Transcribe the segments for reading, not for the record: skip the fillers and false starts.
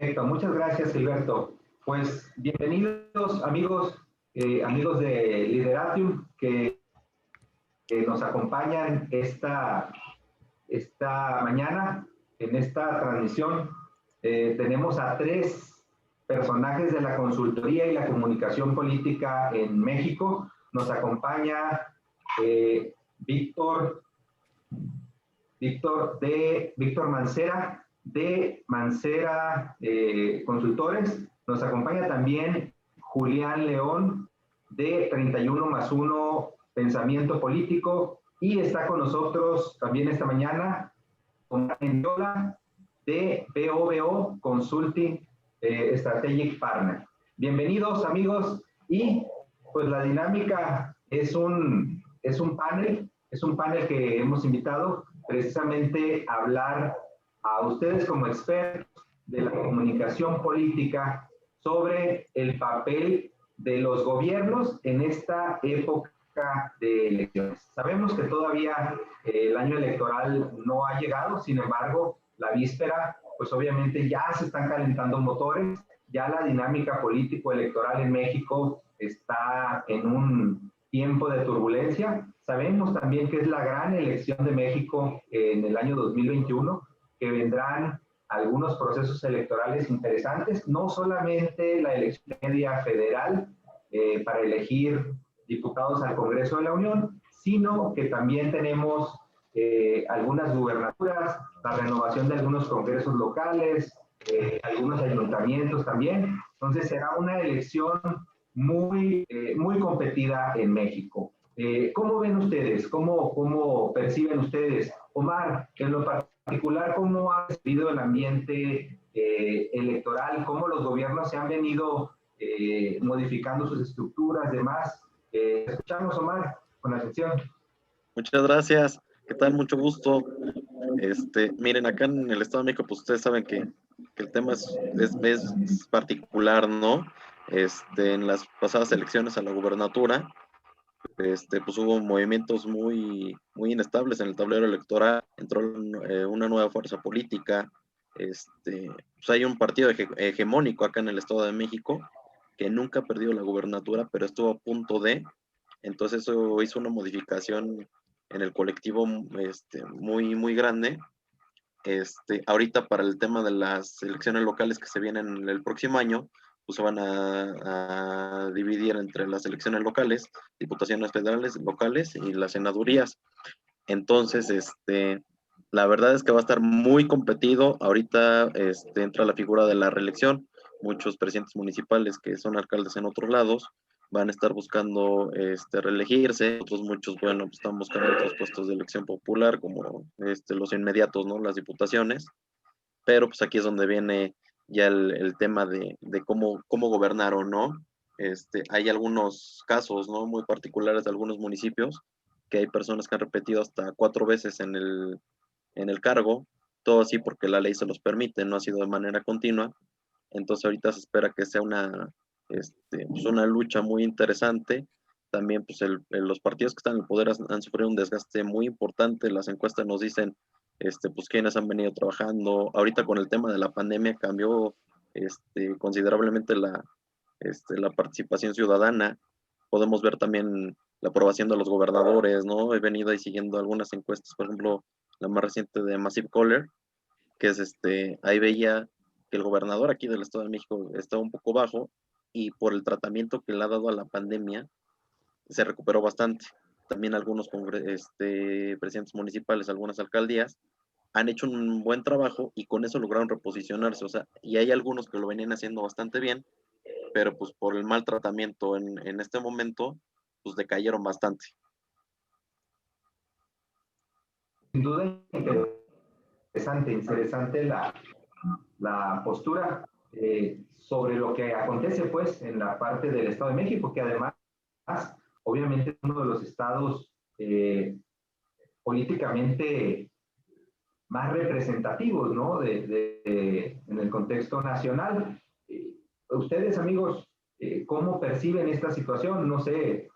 Perfecto, muchas gracias, Gilberto. Pues bienvenidos, amigos, amigos de Lideratium, que nos acompañan esta mañana en esta transmisión. Tenemos a tres personajes de la consultoría y la comunicación política en México. Nos acompaña Víctor Mancera, de Mancera Consultores. Nos acompaña también Julián León, de 31+1 Pensamiento Político. Y está con nosotros también esta mañana Omar Mendiola, de BOBO Consulting Strategic Partner. Bienvenidos, amigos. Y pues la dinámica es un panel que hemos invitado precisamente a hablar a ustedes como expertos de la comunicación política sobre el papel de los gobiernos en esta época de elecciones. Sabemos que todavía el año electoral no ha llegado, sin embargo, la víspera, pues obviamente ya se están calentando motores, ya la dinámica político-electoral en México está en un tiempo de turbulencia. Sabemos también que es la gran elección de México en el año 2021, que vendrán algunos procesos electorales interesantes, no solamente la elección media federal para elegir diputados al Congreso de la Unión, sino que también tenemos algunas gubernaturas, la renovación de algunos congresos locales, algunos ayuntamientos también. Entonces será una elección muy competida en México. ¿Cómo ven ustedes? ¿Cómo perciben ustedes? Omar, en lo particular, ¿cómo ha sido el ambiente electoral? ¿Cómo los gobiernos se han venido modificando sus estructuras, demás? Escuchamos, Omar, con atención. Muchas gracias. ¿Qué tal? Mucho gusto. Miren, acá en el Estado de México, pues ustedes saben que el tema es particular, ¿no? En las pasadas elecciones a la gubernatura, pues hubo movimientos muy inestables en el tablero electoral. Entró una nueva fuerza política. Pues hay un partido hegemónico acá en el Estado de México que nunca ha perdido la gubernatura, pero estuvo a punto de. Entonces eso hizo una modificación en el colectivo muy grande. Ahorita para el tema de las elecciones locales que se vienen el próximo año, pues se van a dividir entre las elecciones locales, diputaciones federales, locales y las senadurías. Entonces, la verdad es que va a estar muy competido. Ahorita entra la figura de la reelección. Muchos presidentes municipales que son alcaldes en otros lados van a estar buscando reelegirse. Otros muchos, bueno, pues están buscando otros puestos de elección popular, como los inmediatos, ¿no? Las diputaciones. Pero pues aquí es donde viene ya el tema de cómo gobernaron, ¿no? Hay algunos casos, ¿no? Muy particulares de algunos municipios, que hay personas que han repetido hasta 4 veces en el cargo, todo así porque la ley se los permite, no ha sido de manera continua. Entonces ahorita se espera que sea pues una lucha muy interesante. También pues los partidos que están en el poder han sufrido un desgaste muy importante. Las encuestas nos dicen pues quienes han venido trabajando. Ahorita con el tema de la pandemia cambió considerablemente la participación ciudadana. Podemos ver también la aprobación de los gobernadores, ¿no? He venido ahí siguiendo algunas encuestas, por ejemplo, la más reciente de Massive Caller, que es ahí veía que el gobernador aquí del Estado de México estaba un poco bajo, y por el tratamiento que le ha dado a la pandemia se recuperó bastante. También algunos presidentes municipales, algunas alcaldías han hecho un buen trabajo y con eso lograron reposicionarse. O sea, y hay algunos que lo venían haciendo bastante bien, pero pues por el mal tratamiento en este momento, pues decayeron bastante. Sin duda, interesante la postura sobre lo que acontece pues en la parte del Estado de México, que además obviamente es uno de los estados políticamente más representativos, ¿no? En el contexto nacional. Ustedes, amigos, ¿cómo perciben esta situación? No sé,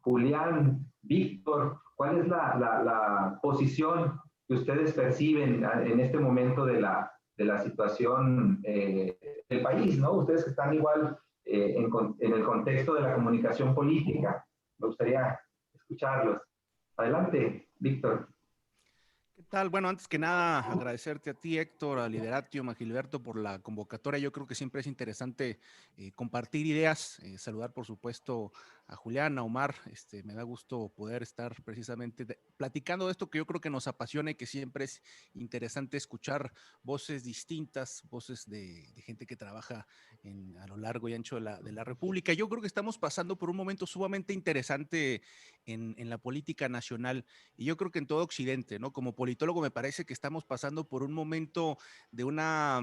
Julián, Víctor, ¿cuál es la posición que ustedes perciben en este momento de la la situación del país, ¿no? Ustedes que están igual en el contexto de la comunicación política. Me gustaría escucharlos. Adelante, Víctor. ¿Qué tal? Bueno, antes que nada, agradecerte a ti, Héctor, a Lideratio, a Gilberto, por la convocatoria. Yo creo que siempre es interesante compartir ideas, saludar, por supuesto, a Julián, a Omar. Me da gusto poder estar precisamente platicando de esto que yo creo que nos apasiona y que siempre es interesante escuchar voces distintas, voces de gente que trabaja a lo largo y ancho de la República. Yo creo que estamos pasando por un momento sumamente interesante en la política nacional y yo creo que en todo Occidente, ¿no? Como politólogo me parece que estamos pasando por un momento de una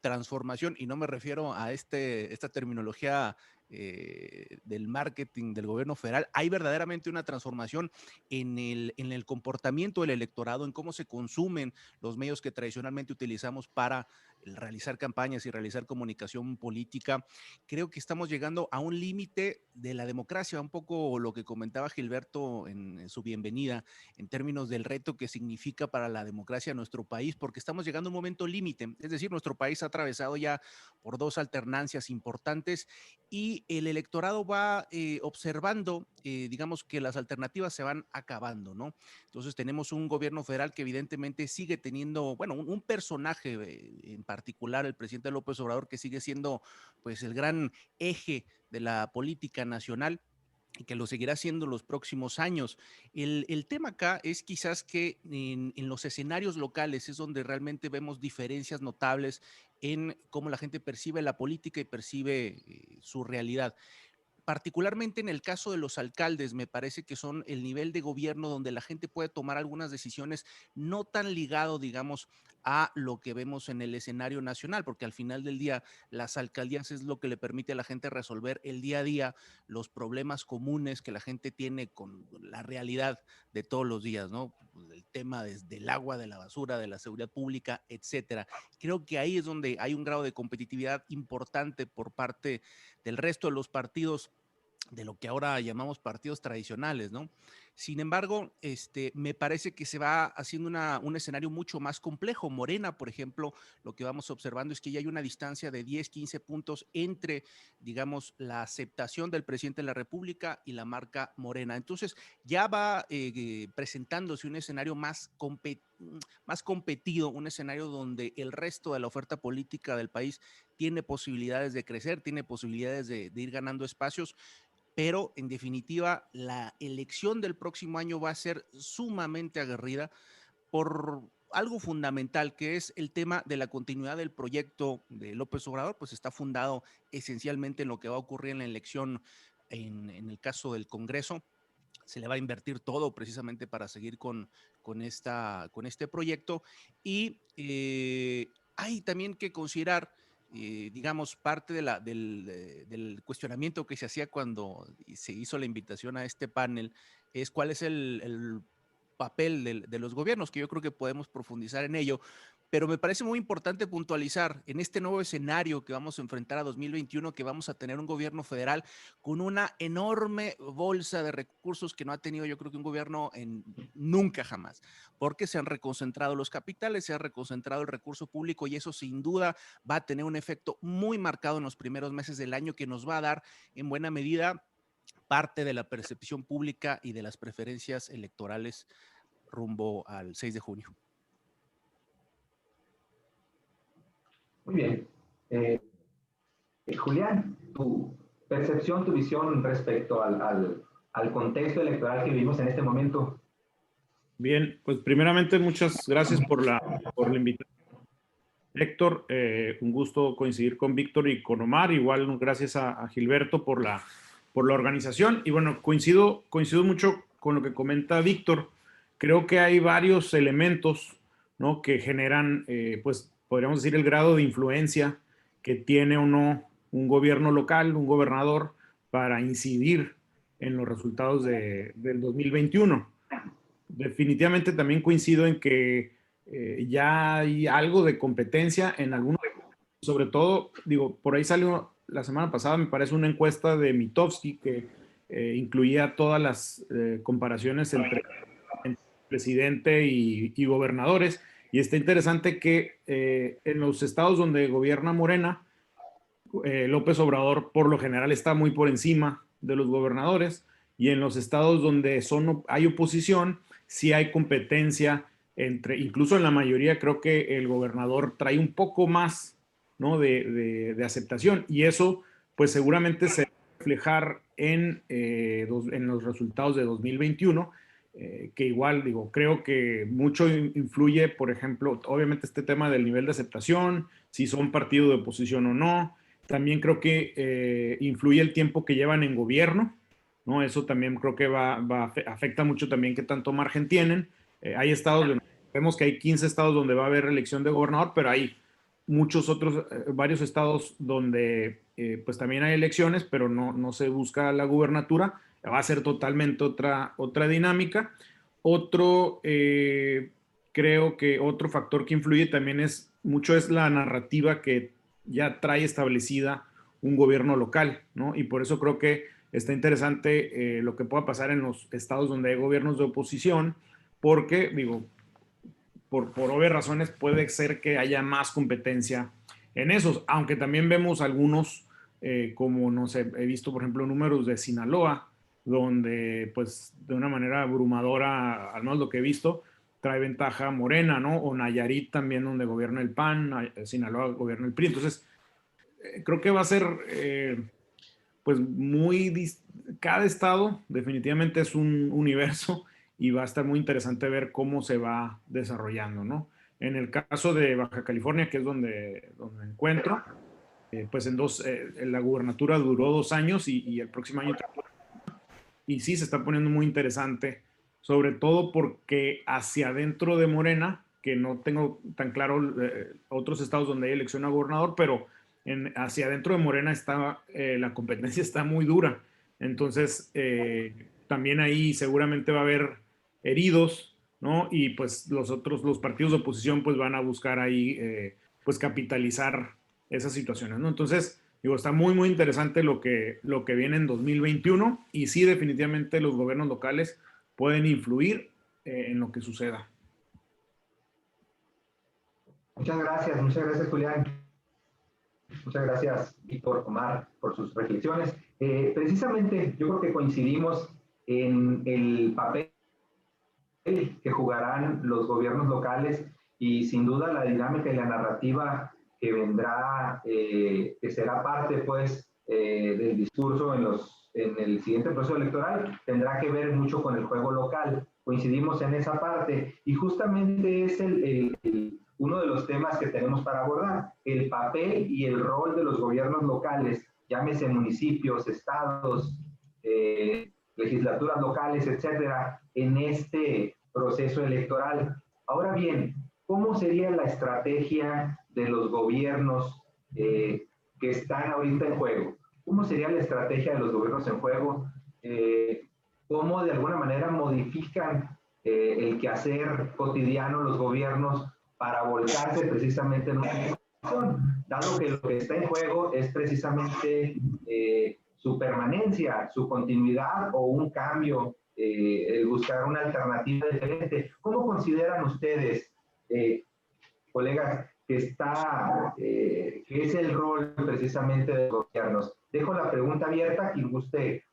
transformación, y no me refiero a esta terminología del marketing del gobierno federal. Hay verdaderamente una transformación en el comportamiento del electorado, en cómo se consumen los medios que tradicionalmente utilizamos para realizar campañas y realizar comunicación política. Creo que estamos llegando a un límite de la democracia, un poco lo que comentaba Gilberto en su bienvenida, en términos del reto que significa para la democracia nuestro país, porque estamos llegando a un momento límite. Es decir, nuestro país ha atravesado ya por dos alternancias importantes y el electorado va observando, digamos, que las alternativas se van acabando, ¿no? Entonces tenemos un gobierno federal que evidentemente sigue teniendo, bueno, un personaje en particular, el presidente López Obrador, que sigue siendo pues el gran eje de la política nacional y que lo seguirá haciendo los próximos años. El tema acá es quizás que en los escenarios locales es donde realmente vemos diferencias notables en cómo la gente percibe la política y percibe su realidad. Particularmente en el caso de los alcaldes, me parece que son el nivel de gobierno donde la gente puede tomar algunas decisiones no tan ligado, digamos, a lo que vemos en el escenario nacional, porque al final del día las alcaldías es lo que le permite a la gente resolver el día a día, los problemas comunes que la gente tiene con la realidad de todos los días, ¿no? El tema desde el agua, de la basura, de la seguridad pública, etcétera. Creo que ahí es donde hay un grado de competitividad importante por parte del resto de los partidos, de lo que ahora llamamos partidos tradicionales, ¿no? Sin embargo, me parece que se va haciendo un escenario mucho más complejo. Morena, por ejemplo, lo que vamos observando es que ya hay una distancia de 10, 15 puntos entre, digamos, la aceptación del presidente de la República y la marca Morena. Entonces, ya va presentándose un escenario más competido, un escenario donde el resto de la oferta política del país tiene posibilidades de crecer, tiene posibilidades de ir ganando espacios, pero en definitiva la elección del próximo año va a ser sumamente aguerrida por algo fundamental, que es el tema de la continuidad del proyecto de López Obrador. Pues está fundado esencialmente en lo que va a ocurrir en la elección en el caso del Congreso. Se le va a invertir todo precisamente para seguir con este proyecto. Y hay también que considerar, digamos, parte del cuestionamiento que se hacía cuando se hizo la invitación a este panel, es cuál es el papel de los gobiernos, que yo creo que podemos profundizar en ello. Pero me parece muy importante puntualizar en este nuevo escenario que vamos a enfrentar a 2021, que vamos a tener un gobierno federal con una enorme bolsa de recursos que no ha tenido, yo creo, que un gobierno nunca jamás, porque se han reconcentrado los capitales, se ha reconcentrado el recurso público, y eso sin duda va a tener un efecto muy marcado en los primeros meses del año, que nos va a dar en buena medida parte de la percepción pública y de las preferencias electorales rumbo al 6 de junio. Muy bien. Julián, tu percepción, tu visión respecto al contexto electoral que vivimos en este momento. Bien, pues primeramente muchas gracias por la invitación, Héctor. Un gusto coincidir con Víctor y con Omar. Igual gracias a Gilberto por la organización. Y bueno, coincido mucho con lo que comenta Víctor. Creo que hay varios elementos, ¿no?, que generan, pues podríamos decir, el grado de influencia que tiene o no un gobierno local, un gobernador, para incidir en los resultados del 2021. Definitivamente también coincido en que ya hay algo de competencia en algunos, sobre todo, digo, por ahí salió la semana pasada, me parece, una encuesta de Mitofsky que incluía todas las comparaciones entre presidente y gobernadores, Y está interesante que en los estados donde gobierna Morena, López Obrador por lo general está muy por encima de los gobernadores, y en los estados donde hay oposición, sí hay competencia entre, incluso en la mayoría creo que el gobernador trae un poco más, ¿no?, de aceptación, y eso pues seguramente se va a reflejar en los resultados de 2021, que igual digo, creo que mucho influye, por ejemplo, obviamente este tema del nivel de aceptación, si son partido de oposición o no. También creo que influye el tiempo que llevan en gobierno, ¿no? Eso también creo que afecta mucho también qué tanto margen tienen. Hay estados, vemos que hay 15 estados donde va a haber elección de gobernador, pero hay muchos otros, varios estados donde pues también hay elecciones, pero no se busca la gubernatura. Va a ser totalmente otra dinámica. Creo que otro factor que influye también es la narrativa que ya trae establecida un gobierno local, ¿no? Y por eso creo que está interesante lo que pueda pasar en los estados donde hay gobiernos de oposición, porque, digo, por obvias razones puede ser que haya más competencia en esos, aunque también vemos algunos, como, no sé, he visto, por ejemplo, números de Sinaloa, donde, pues, de una manera abrumadora, al menos lo que he visto, trae ventaja Morena, ¿no? O Nayarit también, donde gobierna el PAN, Sinaloa gobierna el PRI. Entonces, creo que va a ser, pues, cada estado definitivamente es un universo y va a estar muy interesante ver cómo se va desarrollando, ¿no? En el caso de Baja California, que es donde me encuentro, pues la gubernatura duró 2 años y el próximo año, y sí se está poniendo muy interesante, sobre todo porque hacia adentro de Morena, que no tengo tan claro otros estados donde hay elección a gobernador, pero hacia adentro de Morena la competencia está muy dura. Entonces, también ahí seguramente va a haber heridos, ¿no? Y pues los partidos de oposición pues van a buscar ahí pues capitalizar esas situaciones, ¿no? Entonces, digo, está muy, muy interesante lo que viene en 2021, y sí, definitivamente los gobiernos locales pueden influir en lo que suceda. Muchas gracias, Julián. Muchas gracias, Víctor, Omar, por sus reflexiones. Precisamente, yo creo que coincidimos en el papel que jugarán los gobiernos locales, y sin duda la dinámica y la narrativa que vendrá, que será parte pues del discurso en el siguiente proceso electoral, tendrá que ver mucho con el juego local. Coincidimos en esa parte, y justamente es uno de los temas que tenemos para abordar, el papel y el rol de los gobiernos locales, llámese municipios, estados, legislaturas locales, etcétera, en este proceso electoral. Ahora bien, ¿cómo sería la estrategia de los gobiernos que están ahorita en juego? ¿Cómo sería la estrategia de los gobiernos en juego? ¿Cómo de alguna manera modifican el quehacer cotidiano los gobiernos para volcarse precisamente en una elección, dado que lo que está en juego es precisamente su permanencia, su continuidad o un cambio, buscar una alternativa diferente? ¿Cómo consideran ustedes, colegas, que es el rol precisamente de los gobiernos? Dejo la pregunta abierta, quien guste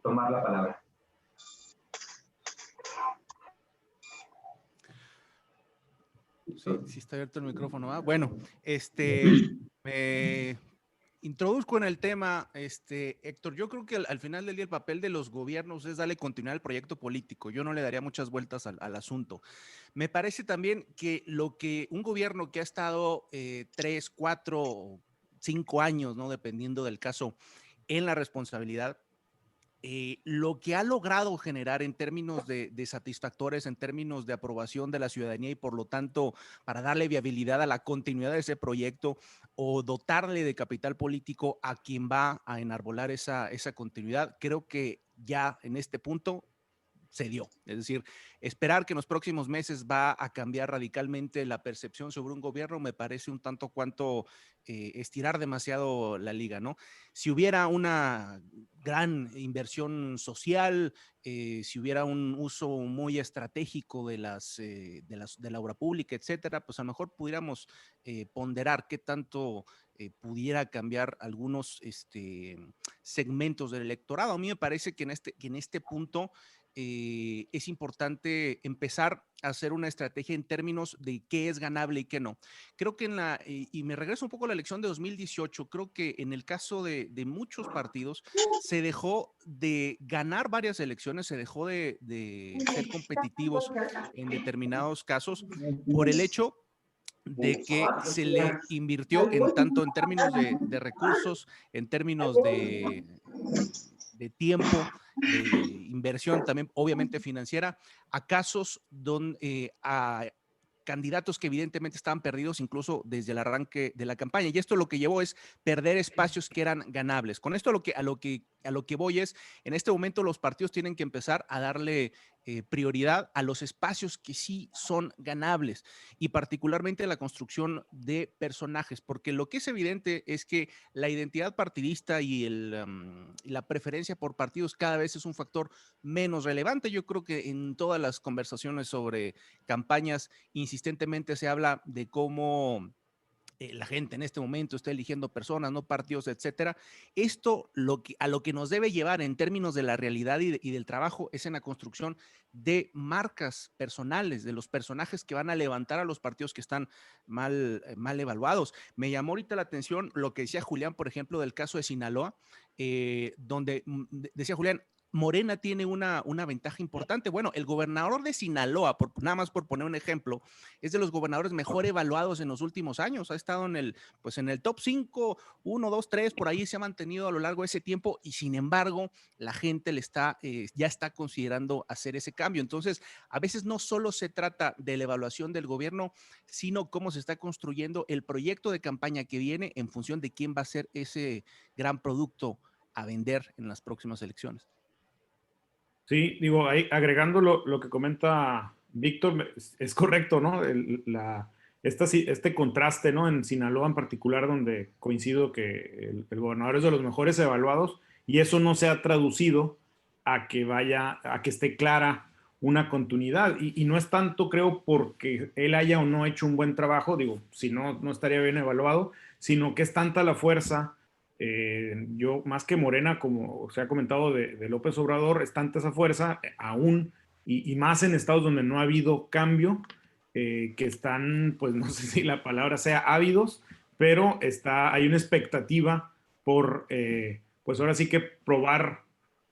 tomar la palabra. Sí está abierto el micrófono. Bueno, me introduzco en el tema, Héctor. Yo creo que al final del día el papel de los gobiernos es darle continuidad al proyecto político. Yo no le daría muchas vueltas al asunto. Me parece también que lo que un gobierno que ha estado 3, 4 o 5 años, ¿no?, dependiendo del caso, en la responsabilidad, lo que ha logrado generar en términos de satisfactores, en términos de aprobación de la ciudadanía, y por lo tanto para darle viabilidad a la continuidad de ese proyecto o dotarle de capital político a quien va a enarbolar esa continuidad, creo que ya en este punto se dio. Es decir, esperar que en los próximos meses va a cambiar radicalmente la percepción sobre un gobierno me parece un tanto cuanto estirar demasiado la liga, ¿no? Si hubiera una gran inversión social, si hubiera un uso muy estratégico de la obra pública, etcétera, pues a lo mejor pudiéramos ponderar qué tanto pudiera cambiar algunos segmentos del electorado. A mí me parece que en este punto es importante empezar a hacer una estrategia en términos de qué es ganable y qué no. Creo que y me regreso un poco a la elección de 2018, creo que en el caso de muchos partidos se dejó de ganar varias elecciones, se dejó de ser competitivos en determinados casos por el hecho de que se le invirtió tanto en términos de recursos, en términos de tiempo, de inversión también, obviamente financiera, a casos a candidatos que evidentemente estaban perdidos incluso desde el arranque de la campaña. Y esto lo que llevó es perder espacios que eran ganables. Con esto a lo que voy es, en este momento los partidos tienen que empezar a darle prioridad a los espacios que sí son ganables y particularmente la construcción de personajes, porque lo que es evidente es que la identidad partidista y la preferencia por partidos cada vez es un factor menos relevante. Yo creo que en todas las conversaciones sobre campañas insistentemente se habla de cómo la gente en este momento está eligiendo personas, no partidos, etcétera. Esto a lo que nos debe llevar en términos de la realidad y del trabajo es en la construcción de marcas personales, de los personajes que van a levantar a los partidos que están mal evaluados. Me llamó ahorita la atención lo que decía Julián, por ejemplo, del caso de Sinaloa, donde decía Julián, Morena tiene una ventaja importante. Bueno, el gobernador de Sinaloa, nada más por poner un ejemplo, es de los gobernadores mejor evaluados en los últimos años. Ha estado en el top 5, 1, 2, 3, por ahí se ha mantenido a lo largo de ese tiempo y sin embargo la gente ya está considerando hacer ese cambio. Entonces, a veces no solo se trata de la evaluación del gobierno, sino cómo se está construyendo el proyecto de campaña que viene en función de quién va a ser ese gran producto a vender en las próximas elecciones. Sí, digo, ahí, agregando lo que comenta Víctor, es correcto, ¿no? Este contraste, ¿no? En Sinaloa en particular, donde coincido que el gobernador es de los mejores evaluados y eso no se ha traducido a que esté clara una continuidad. Y no es tanto, creo, porque él haya o no hecho un buen trabajo, digo, si no, no estaría bien evaluado, sino que es tanta la fuerza. Yo, más que Morena, como se ha comentado de López Obrador, es tanta esa fuerza aún y más en estados donde no ha habido cambio, que están, pues no sé si la palabra sea ávidos, pero hay una expectativa por, pues ahora sí que probar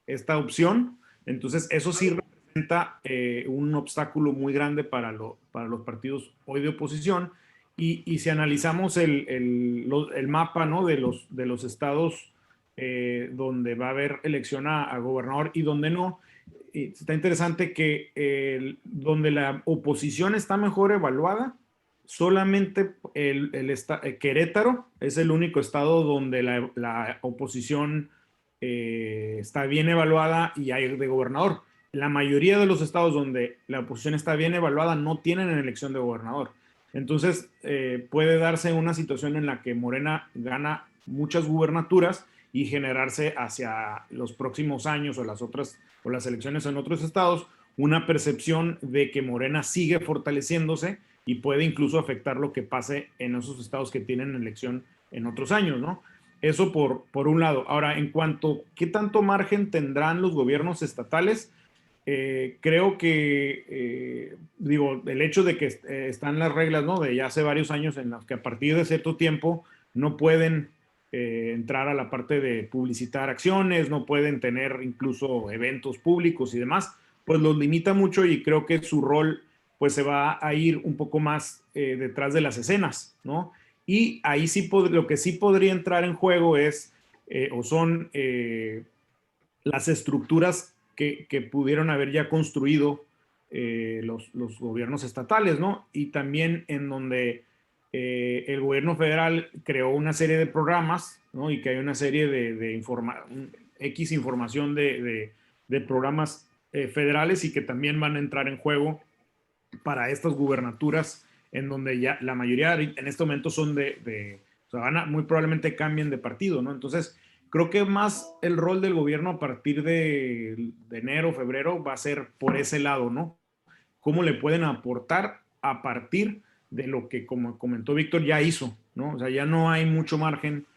esta opción. Entonces, eso sí representa un obstáculo muy grande para los partidos hoy de oposición. Y si analizamos el mapa, ¿no? de los estados donde va a haber elección a gobernador y donde no, está interesante que donde la oposición está mejor evaluada, solamente Querétaro es el único estado donde la oposición está bien evaluada y hay de gobernador. La mayoría de los estados donde la oposición está bien evaluada no tienen elección de gobernador. Entonces, puede darse una situación en la que Morena gana muchas gubernaturas y generarse hacia los próximos años o las elecciones en otros estados una percepción de que Morena sigue fortaleciéndose y puede incluso afectar lo que pase en esos estados que tienen elección en otros años, ¿no? Eso por un lado. Ahora, en cuanto a qué tanto margen tendrán los gobiernos estatales, creo que, digo, el hecho de que están las reglas, ¿no? De ya hace varios años en las que a partir de cierto tiempo no pueden entrar a la parte de publicitar acciones, no pueden tener incluso eventos públicos y demás, pues los limita mucho y creo que su rol pues se va a ir un poco más detrás de las escenas, ¿no? Y ahí sí, lo que sí podría entrar en juego es, o son las estructuras que pudieron haber ya construido los gobiernos estatales, ¿no? Y también en donde el gobierno federal creó una serie de programas, ¿no? Y que hay una serie de información de programas federales y que también van a entrar en juego para estas gubernaturas en donde ya la mayoría en este momento son o sea, muy probablemente cambien de partido, ¿no? Entonces, creo que más el rol del gobierno a partir de enero, febrero, va a ser por ese lado, ¿no? Cómo le pueden aportar a partir de lo que, como comentó Víctor, ya hizo, ¿no? O sea, ya no hay mucho margen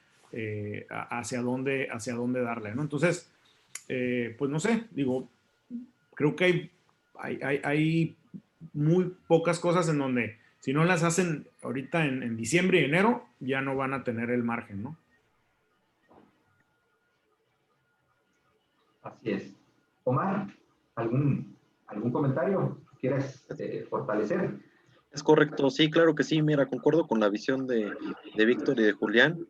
hacia dónde darle, ¿no? Entonces, pues no sé, digo, creo que hay muy pocas cosas en donde si no las hacen ahorita en diciembre y enero, ya no van a tener el margen, ¿no? Así es. Omar, ¿algún comentario que quieras fortalecer? Es correcto, sí, claro que sí, mira, concuerdo con la visión de Víctor y de Julián.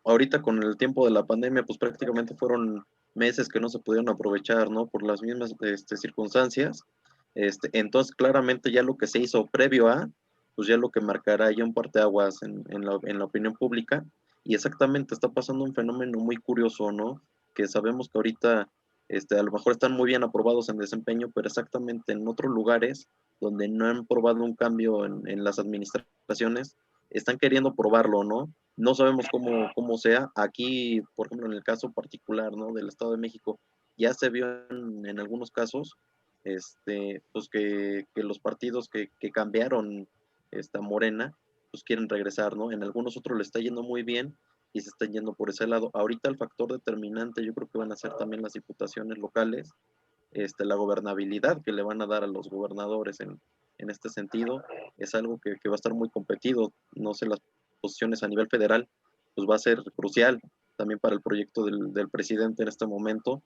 Ahorita con el tiempo de la pandemia, pues prácticamente fueron meses que no se pudieron aprovechar, ¿no? Por las mismas circunstancias. Entonces, claramente ya lo que se hizo previo a, pues ya lo que marcará ya un parteaguas en la opinión pública. Y exactamente está pasando un fenómeno muy curioso, ¿no? Que sabemos que ahorita, a lo mejor están muy bien aprobados en desempeño, pero exactamente en otros lugares donde no han probado un cambio en las administraciones, están queriendo probarlo, ¿no? No sabemos cómo sea. Aquí, por ejemplo, en el caso particular, ¿no? Del Estado de México, ya se vio en algunos casos, pues que los partidos que cambiaron esta Morena, pues quieren regresar, ¿no? En algunos otros le está yendo muy bien y se están yendo por ese lado. Ahorita el factor determinante yo creo que van a ser también las diputaciones locales, la gobernabilidad que le van a dar a los gobernadores en este sentido, es algo que va a estar muy competido. No sé, las posiciones a nivel federal, pues va a ser crucial también para el proyecto del presidente en este momento,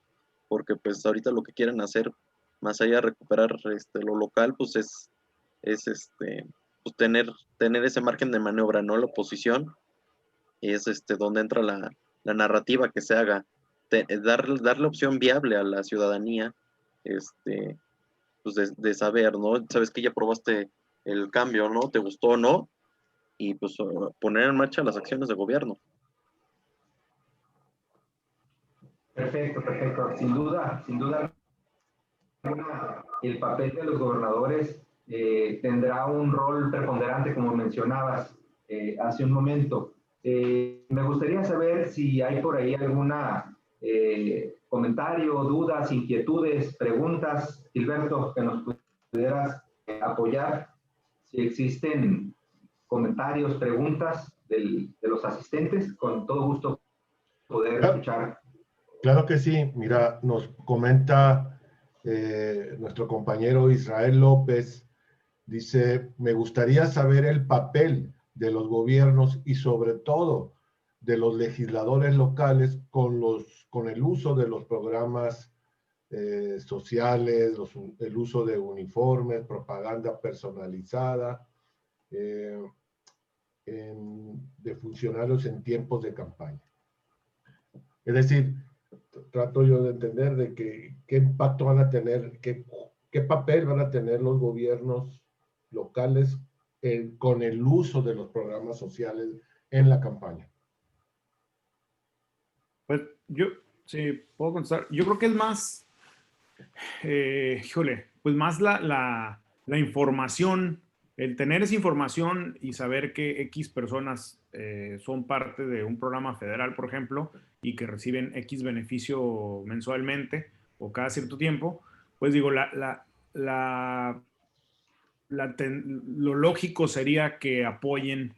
porque pues ahorita lo que quieren hacer, más allá de recuperar lo local, pues es pues tener ese margen de maniobra, ¿no? La oposición es donde entra la narrativa que se haga, darle opción viable a la ciudadanía, pues de saber, ¿no? Sabes que ya probaste el cambio, ¿no? ¿Te gustó o no? Y pues poner en marcha las acciones de gobierno. Perfecto, perfecto. Sin duda, el papel de los gobernadores tendrá un rol preponderante, como mencionabas hace un momento. Me gustaría saber si hay por ahí alguna comentario, dudas, inquietudes, preguntas, Gilberto, que nos pudieras apoyar. Si existen comentarios, preguntas de los asistentes, con todo gusto poder escuchar. Claro que sí. Mira, nos comenta nuestro compañero Israel López, dice, me gustaría saber el papel de los gobiernos y sobre todo de los legisladores locales con el uso de los programas sociales, el uso de uniformes, propaganda personalizada de funcionarios en tiempos de campaña. Es decir, trato yo de entender de qué impacto van a tener, qué papel van a tener los gobiernos locales con el uso de los programas sociales en la campaña. Pues yo, sí, puedo contestar. Yo creo que es más, pues más la información, el tener esa información y saber que X personas son parte de un programa federal, por ejemplo, y que reciben X beneficio mensualmente o cada cierto tiempo, pues digo, lo lógico sería que apoyen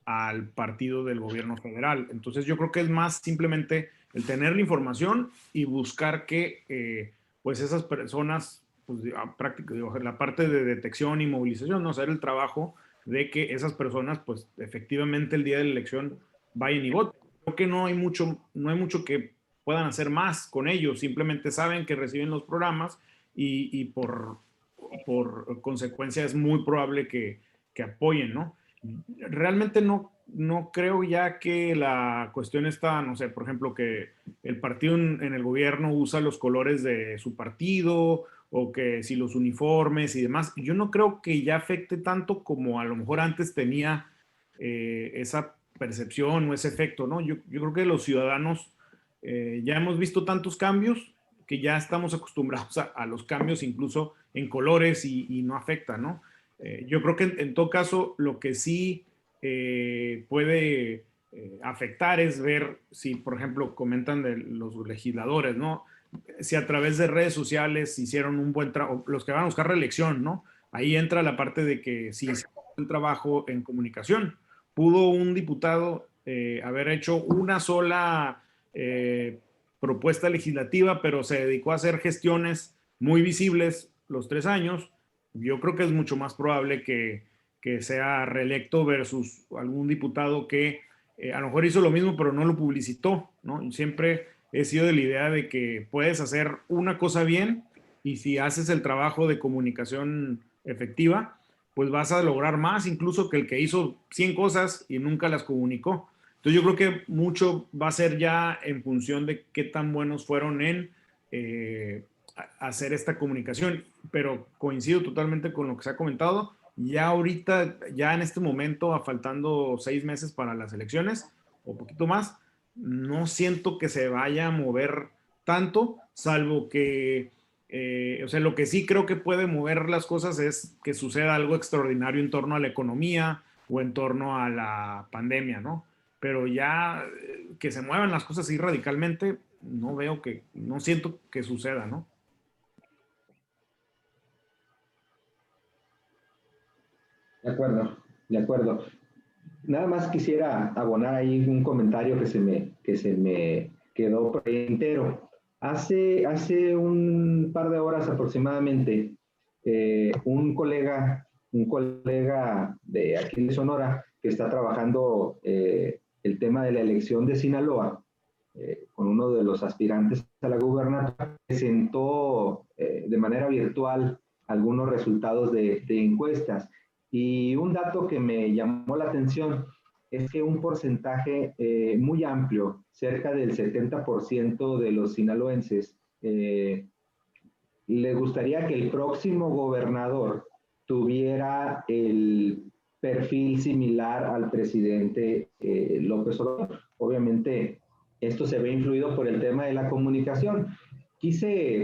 al partido del gobierno federal. Entonces yo creo que es más simplemente el tener la información y buscar que pues esas personas, pues la parte de detección y movilización, no hacer el trabajo de que esas personas pues efectivamente el día de la elección vayan y voten. Creo que no hay mucho que puedan hacer más con ellos, simplemente saben que reciben los programas y por consecuencia es muy probable que apoyen, ¿no? Realmente no creo ya que la cuestión está, no sé, por ejemplo, que el partido en el gobierno usa los colores de su partido o que si los uniformes y demás. Yo no creo que ya afecte tanto como a lo mejor antes tenía esa percepción o ese efecto, ¿no? Yo creo que los ciudadanos ya hemos visto tantos cambios que ya estamos acostumbrados a los cambios incluso en colores y no afecta, ¿no? Yo creo que en todo caso lo que sí puede afectar es ver si, por ejemplo, comentan de los legisladores, ¿no? Si a través de redes sociales hicieron un buen trabajo, los que van a buscar reelección, ¿no? Ahí entra la parte de que si hicieron un buen trabajo en comunicación, pudo un diputado haber hecho una sola propuesta legislativa, pero se dedicó a hacer gestiones muy visibles los 3 años. Yo creo que es mucho más probable que sea reelecto versus algún diputado que a lo mejor hizo lo mismo, pero no lo publicitó, ¿no? Y siempre he sido de la idea de que puedes hacer una cosa bien y si haces el trabajo de comunicación efectiva, pues vas a lograr más incluso que el que hizo 100 cosas y nunca las comunicó. Entonces yo creo que mucho va a ser ya en función de qué tan buenos fueron en hacer esta comunicación, pero coincido totalmente con lo que se ha comentado. Ya ahorita, ya en este momento, faltando 6 meses para las elecciones, o poquito más, no siento que se vaya a mover tanto, salvo que, o sea, lo que sí creo que puede mover las cosas es que suceda algo extraordinario en torno a la economía o en torno a la pandemia, ¿no? Pero ya que se muevan las cosas así radicalmente, no veo que, no siento que suceda, ¿no? De acuerdo, de acuerdo. Nada más quisiera abonar ahí un comentario que se me quedó por ahí entero. Hace un par de horas aproximadamente, un colega de aquí de Sonora que está trabajando el tema de la elección de Sinaloa, con uno de los aspirantes a la gubernatura, presentó de manera virtual algunos resultados de encuestas. Y un dato que me llamó la atención es que un porcentaje muy amplio, cerca del 70% de los sinaloenses, le gustaría que el próximo gobernador tuviera el perfil similar al presidente López Obrador. Obviamente, esto se ve influido por el tema de la comunicación.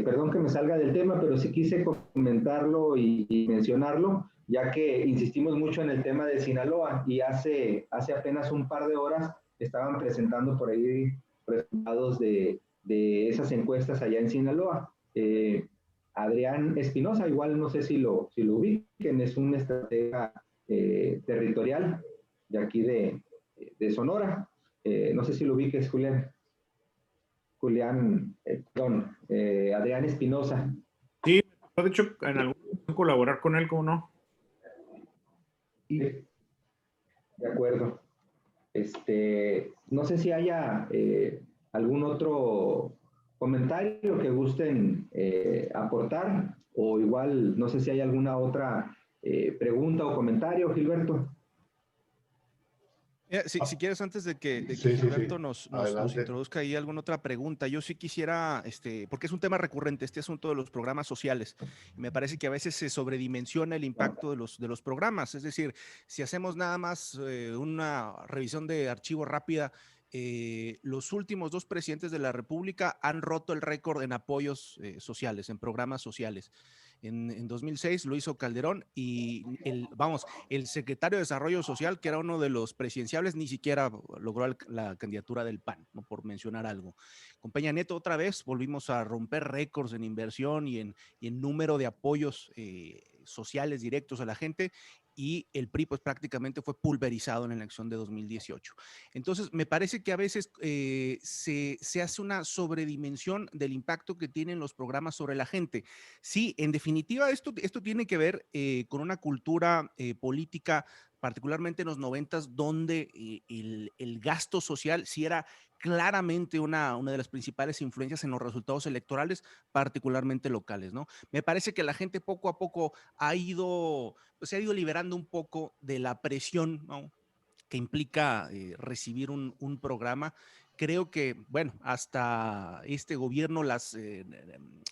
Perdón que me salga del tema, pero sí quise comentarlo y mencionarlo, ya que insistimos mucho en el tema de Sinaloa y hace apenas un par de horas estaban presentando por ahí resultados de esas encuestas allá en Sinaloa. Adrián Espinosa, igual no sé si lo ubiquen, es un estratega territorial de aquí de Sonora. No sé si lo ubiques, Adrián Espinosa. Sí, de hecho, en algún momento colaborar con él, ¿cómo no? Sí, de acuerdo. No sé si haya algún otro comentario que gusten aportar, o igual no sé si hay alguna otra pregunta o comentario, Gilberto. Si quieres, antes de que Sí, Gilberto sí. nos Adelante. introduzca ahí alguna otra pregunta, yo sí quisiera, porque es un tema recurrente, este asunto de los programas sociales. Me parece que a veces se sobredimensiona el impacto de los programas. Es decir, si hacemos nada más una revisión de archivo rápida, los últimos 2 presidentes de la República han roto el récord en apoyos sociales, en programas sociales. En 2006 lo hizo Calderón y el secretario de Desarrollo Social, que era uno de los presidenciables, ni siquiera logró la candidatura del PAN, ¿no? Por mencionar algo. Con Peña Nieto otra vez volvimos a romper récords en inversión y en número de apoyos sociales directos a la gente, y el PRI pues prácticamente fue pulverizado en la elección de 2018. Entonces, me parece que a veces se hace una sobredimensión del impacto que tienen los programas sobre la gente. Sí, en definitiva, esto tiene que ver con una cultura política, particularmente en los 90s, donde el gasto social sí era claramente una de las principales influencias en los resultados electorales, particularmente locales, ¿no? Me parece que la gente poco a poco se ha ido liberando un poco de la presión, ¿no?, que implica recibir un programa. creo que, bueno, hasta este gobierno las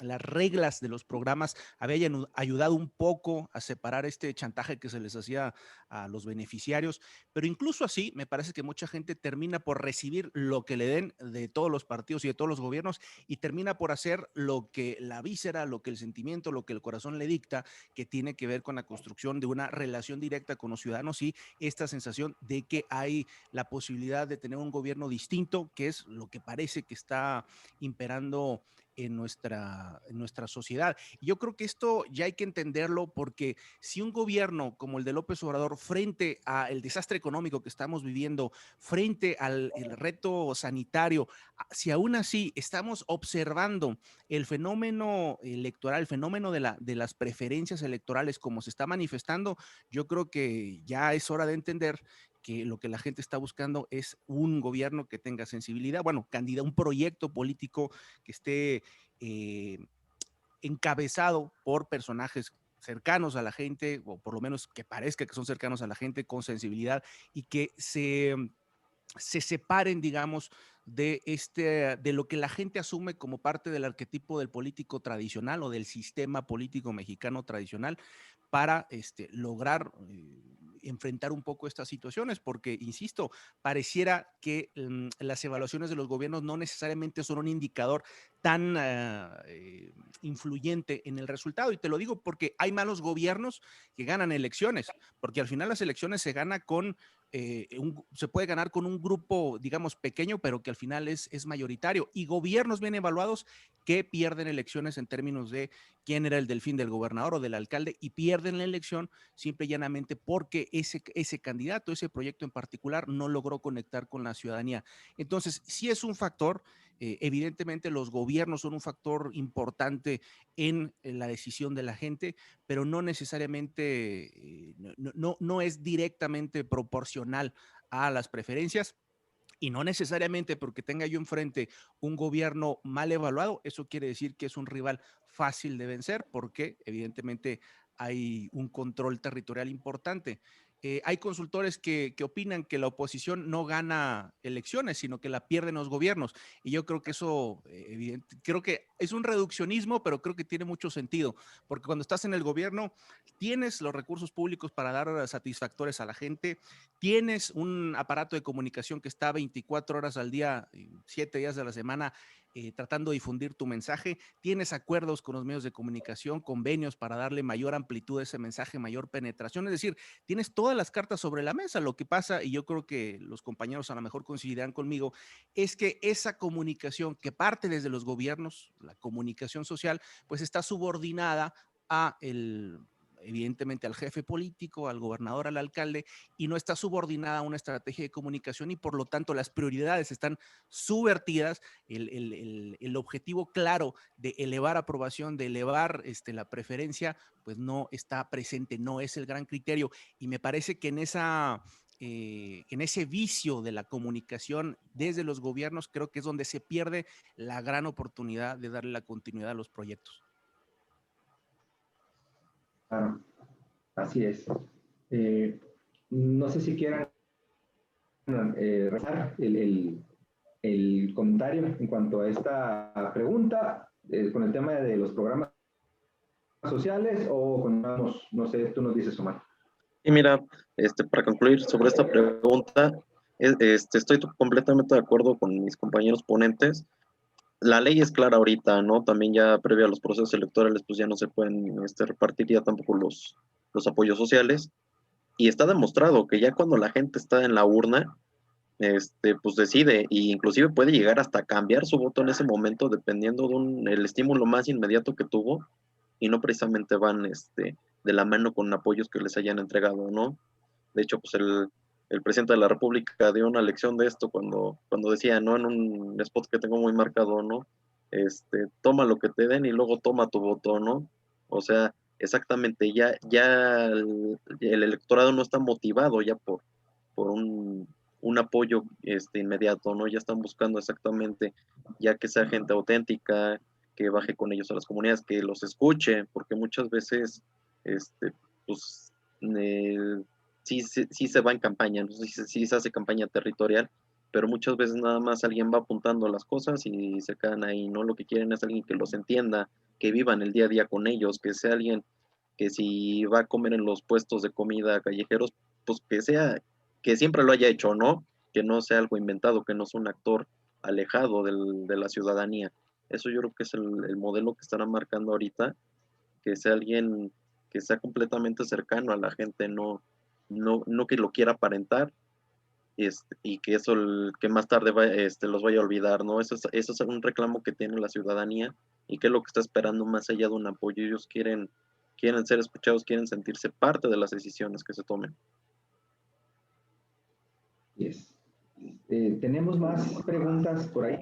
reglas de los programas habían ayudado un poco a separar este chantaje que se les hacía a los beneficiarios, pero incluso así me parece que mucha gente termina por recibir lo que le den de todos los partidos y de todos los gobiernos y termina por hacer lo que la víscera, lo que el sentimiento, lo que el corazón le dicta, que tiene que ver con la construcción de una relación directa con los ciudadanos y esta sensación de que hay la posibilidad de tener un gobierno distinto, que es lo que parece que está imperando en nuestra sociedad. Y yo creo que esto ya hay que entenderlo porque si un gobierno como el de López Obrador, frente al desastre económico que estamos viviendo, frente al reto sanitario, si aún así estamos observando el fenómeno electoral, el fenómeno de las preferencias electorales como se está manifestando, yo creo que ya es hora de entender que lo que la gente está buscando es un gobierno que tenga sensibilidad, bueno, un proyecto político que esté encabezado por personajes cercanos a la gente, o por lo menos que parezca que son cercanos a la gente, con sensibilidad y que se separen, digamos, de lo que la gente asume como parte del arquetipo del político tradicional o del sistema político mexicano tradicional para lograr enfrentar un poco estas situaciones, porque, insisto, pareciera que las evaluaciones de los gobiernos no necesariamente son un indicador tan influyente en el resultado. Y te lo digo porque hay malos gobiernos que ganan elecciones, porque al final las elecciones se gana con se puede ganar con un grupo, digamos, pequeño, pero que al final es mayoritario. Y gobiernos bien evaluados que pierden elecciones en términos de quién era el delfín del gobernador o del alcalde y pierden la elección simple y llanamente porque ese candidato, ese proyecto en particular no logró conectar con la ciudadanía. Entonces, sí es un factor, evidentemente los gobiernos son un factor importante en la decisión de la gente, pero no necesariamente, no es directamente proporcional a las preferencias. Y no necesariamente porque tenga yo enfrente un gobierno mal evaluado, eso quiere decir que es un rival fácil de vencer, porque evidentemente hay un control territorial importante. Hay consultores que opinan que la oposición no gana elecciones, sino que la pierden los gobiernos. Y yo creo que eso, creo que es un reduccionismo, pero creo que tiene mucho sentido, porque cuando estás en el gobierno, tienes los recursos públicos para dar satisfactores a la gente, tienes un aparato de comunicación que está 24 horas al día, 7 días de la semana, tratando de difundir tu mensaje, tienes acuerdos con los medios de comunicación, convenios para darle mayor amplitud a ese mensaje, mayor penetración, es decir, tienes todas las cartas sobre la mesa. Lo que pasa, y yo creo que los compañeros a lo mejor coincidirán conmigo, es que esa comunicación que parte desde los gobiernos, la comunicación social, pues está subordinada a evidentemente al jefe político, al gobernador, al alcalde, y no está subordinada a una estrategia de comunicación y por lo tanto las prioridades están subvertidas, el objetivo claro de elevar aprobación, de elevar la preferencia, pues no está presente, no es el gran criterio. Y me parece que en ese vicio de la comunicación desde los gobiernos, creo que es donde se pierde la gran oportunidad de darle la continuidad a los proyectos. Claro, así es. No sé si quieran rezar el comentario en cuanto a esta pregunta con el tema de los programas sociales o continuamos, no sé, tú nos dices, Omar. Y mira, para concluir sobre esta pregunta, estoy completamente de acuerdo con mis compañeros ponentes. La ley es clara ahorita, ¿no? También ya previo a los procesos electorales, pues ya no se pueden repartir ya tampoco los apoyos sociales. Y está demostrado que ya cuando la gente está en la urna, pues decide, e inclusive puede llegar hasta cambiar su voto en ese momento, dependiendo de el estímulo más inmediato que tuvo, y no precisamente van de la mano con apoyos que les hayan entregado, ¿no? De hecho, pues el presidente de la República dio una lección de esto cuando decía, ¿no? En un spot que tengo muy marcado, ¿no? Toma lo que te den y luego toma tu voto, ¿no? O sea, exactamente, ya el electorado no está motivado ya por un apoyo inmediato, ¿no? Ya están buscando exactamente, ya que sea gente auténtica, que baje con ellos a las comunidades, que los escuche, porque muchas veces, pues, sí se va en campaña, ¿no? Sí se hace campaña territorial pero muchas veces nada más alguien va apuntando las cosas y se quedan ahí, ¿no? Lo que quieren es alguien que los entienda, que vivan el día a día con ellos, que sea alguien que si va a comer en los puestos de comida callejeros, pues que sea, que siempre lo haya hecho, ¿no? Que no sea algo inventado, que no sea un actor alejado de la ciudadanía. Eso yo creo que es el modelo que estarán marcando ahorita, que sea alguien que sea completamente cercano a la gente, no que lo quiera aparentar, y que eso que más tarde los vaya a olvidar, ¿no? Eso es un reclamo que tiene la ciudadanía y que es lo que está esperando más allá de un apoyo. Ellos quieren ser escuchados, quieren sentirse parte de las decisiones que se tomen. Yes. ¿Tenemos más preguntas por ahí?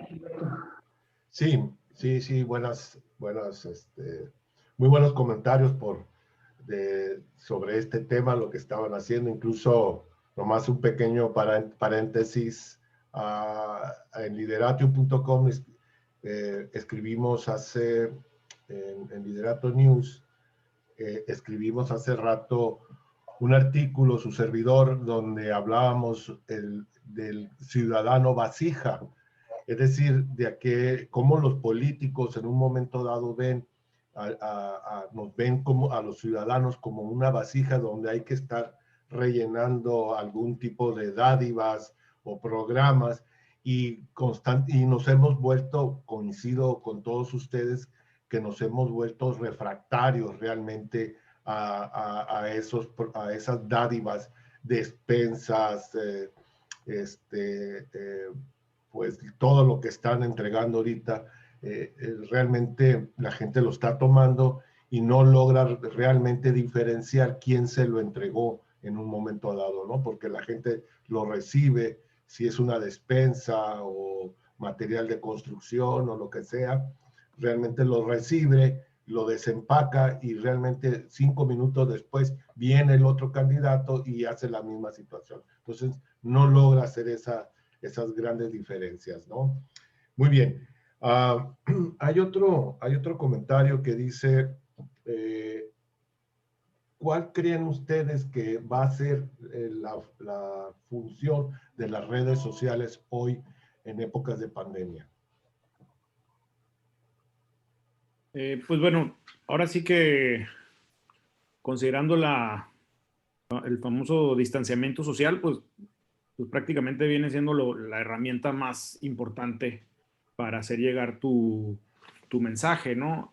Sí, muy buenos comentarios sobre este tema, lo que estaban haciendo, incluso nomás un pequeño paréntesis, en lideratio.com escribimos en Liderato News, escribimos hace rato un artículo, su servidor, donde hablábamos del ciudadano vasija, es decir, cómo los políticos en un momento dado nos ven como a los ciudadanos como una vasija donde hay que estar rellenando algún tipo de dádivas o programas y nos hemos vuelto, coincido con todos ustedes, que nos hemos vuelto refractarios realmente a esas dádivas, despensas, pues todo lo que están entregando ahorita, realmente la gente lo está tomando y no logra realmente diferenciar quién se lo entregó en un momento dado, ¿no? Porque la gente lo recibe, si es una despensa o material de construcción o lo que sea, realmente lo recibe, lo desempaca y realmente 5 minutos después viene el otro candidato y hace la misma situación. Entonces, no logra hacer esas grandes diferencias, ¿no? Muy bien. Hay otro comentario que dice, ¿cuál creen ustedes que va a ser la función de las redes sociales hoy en épocas de pandemia? Pues bueno, ahora sí que considerando el famoso distanciamiento social, pues prácticamente viene siendo la herramienta más importante para hacer llegar tu mensaje, ¿no?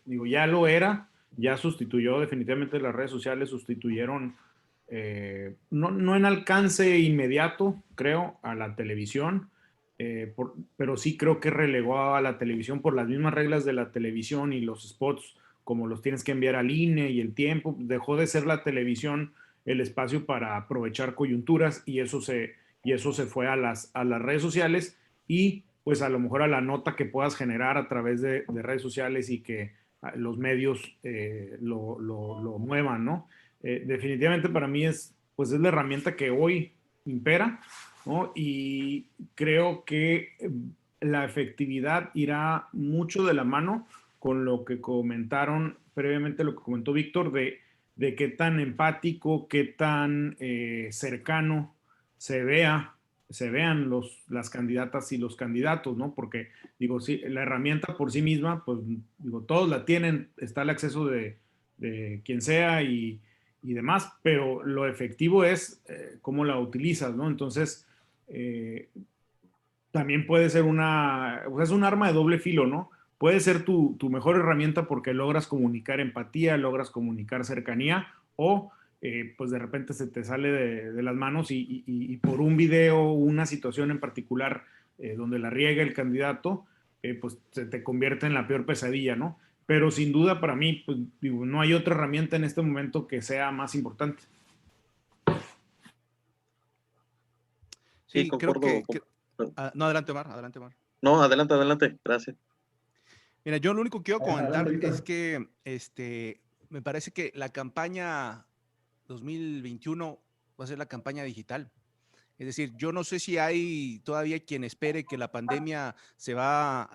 Digo, ya lo era, ya sustituyó definitivamente las redes sociales, sustituyeron, no en alcance inmediato, creo, a la televisión, pero sí creo que relegó a la televisión por las mismas reglas de la televisión y los spots, como los tienes que enviar al INE y el tiempo, dejó de ser la televisión el espacio para aprovechar coyunturas y eso se fue a las redes sociales y pues a lo mejor a la nota que puedas generar a través de redes sociales y que los medios lo muevan, ¿no? Definitivamente para mí es la herramienta que hoy impera, ¿no? Y creo que la efectividad irá mucho de la mano con lo que comentaron previamente, lo que comentó Víctor, de qué tan empático, qué tan cercano se vean las candidatas y los candidatos, ¿no? Porque, digo, sí, la herramienta por sí misma, pues, digo, todos la tienen, está el acceso de quien sea y demás, pero lo efectivo es cómo la utilizas, ¿no? Entonces, también puede ser es un arma de doble filo, ¿no? Puede ser tu mejor herramienta porque logras comunicar empatía, logras comunicar cercanía o pues de repente se te sale de las manos y por un video, una situación en particular donde la riega el candidato, pues se te convierte en la peor pesadilla, ¿no? Pero sin duda para mí, pues digo, no hay otra herramienta en este momento que sea más importante. Sí, creo concuerdo. no, adelante, Omar, adelante, Omar. No, adelante, gracias. Mira, yo lo único que quiero comentar es que me parece que la campaña 2021 va a ser la campaña digital. Es decir, yo no sé si hay todavía quien espere que la pandemia se va a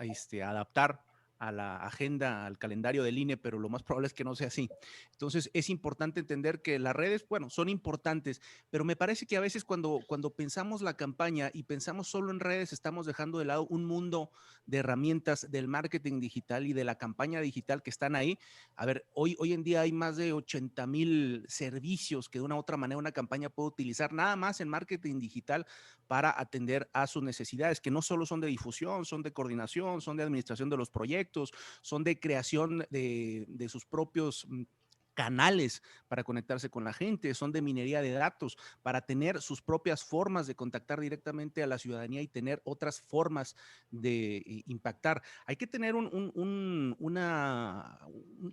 adaptar a la agenda, al calendario del INE, pero lo más probable es que no sea así. Entonces, es importante entender que las redes, bueno, son importantes, pero me parece que a veces cuando pensamos la campaña y pensamos solo en redes, estamos dejando de lado un mundo de herramientas del marketing digital y de la campaña digital que están ahí. A ver, hoy en día hay más de 80,000 servicios que de una u otra manera una campaña puede utilizar nada más en marketing digital para atender a sus necesidades, que no solo son de difusión, son de coordinación, son de administración de los proyectos, son de creación de sus propios canales para conectarse con la gente, son de minería de datos, para tener sus propias formas de contactar directamente a la ciudadanía y tener otras formas de impactar. Hay que tener un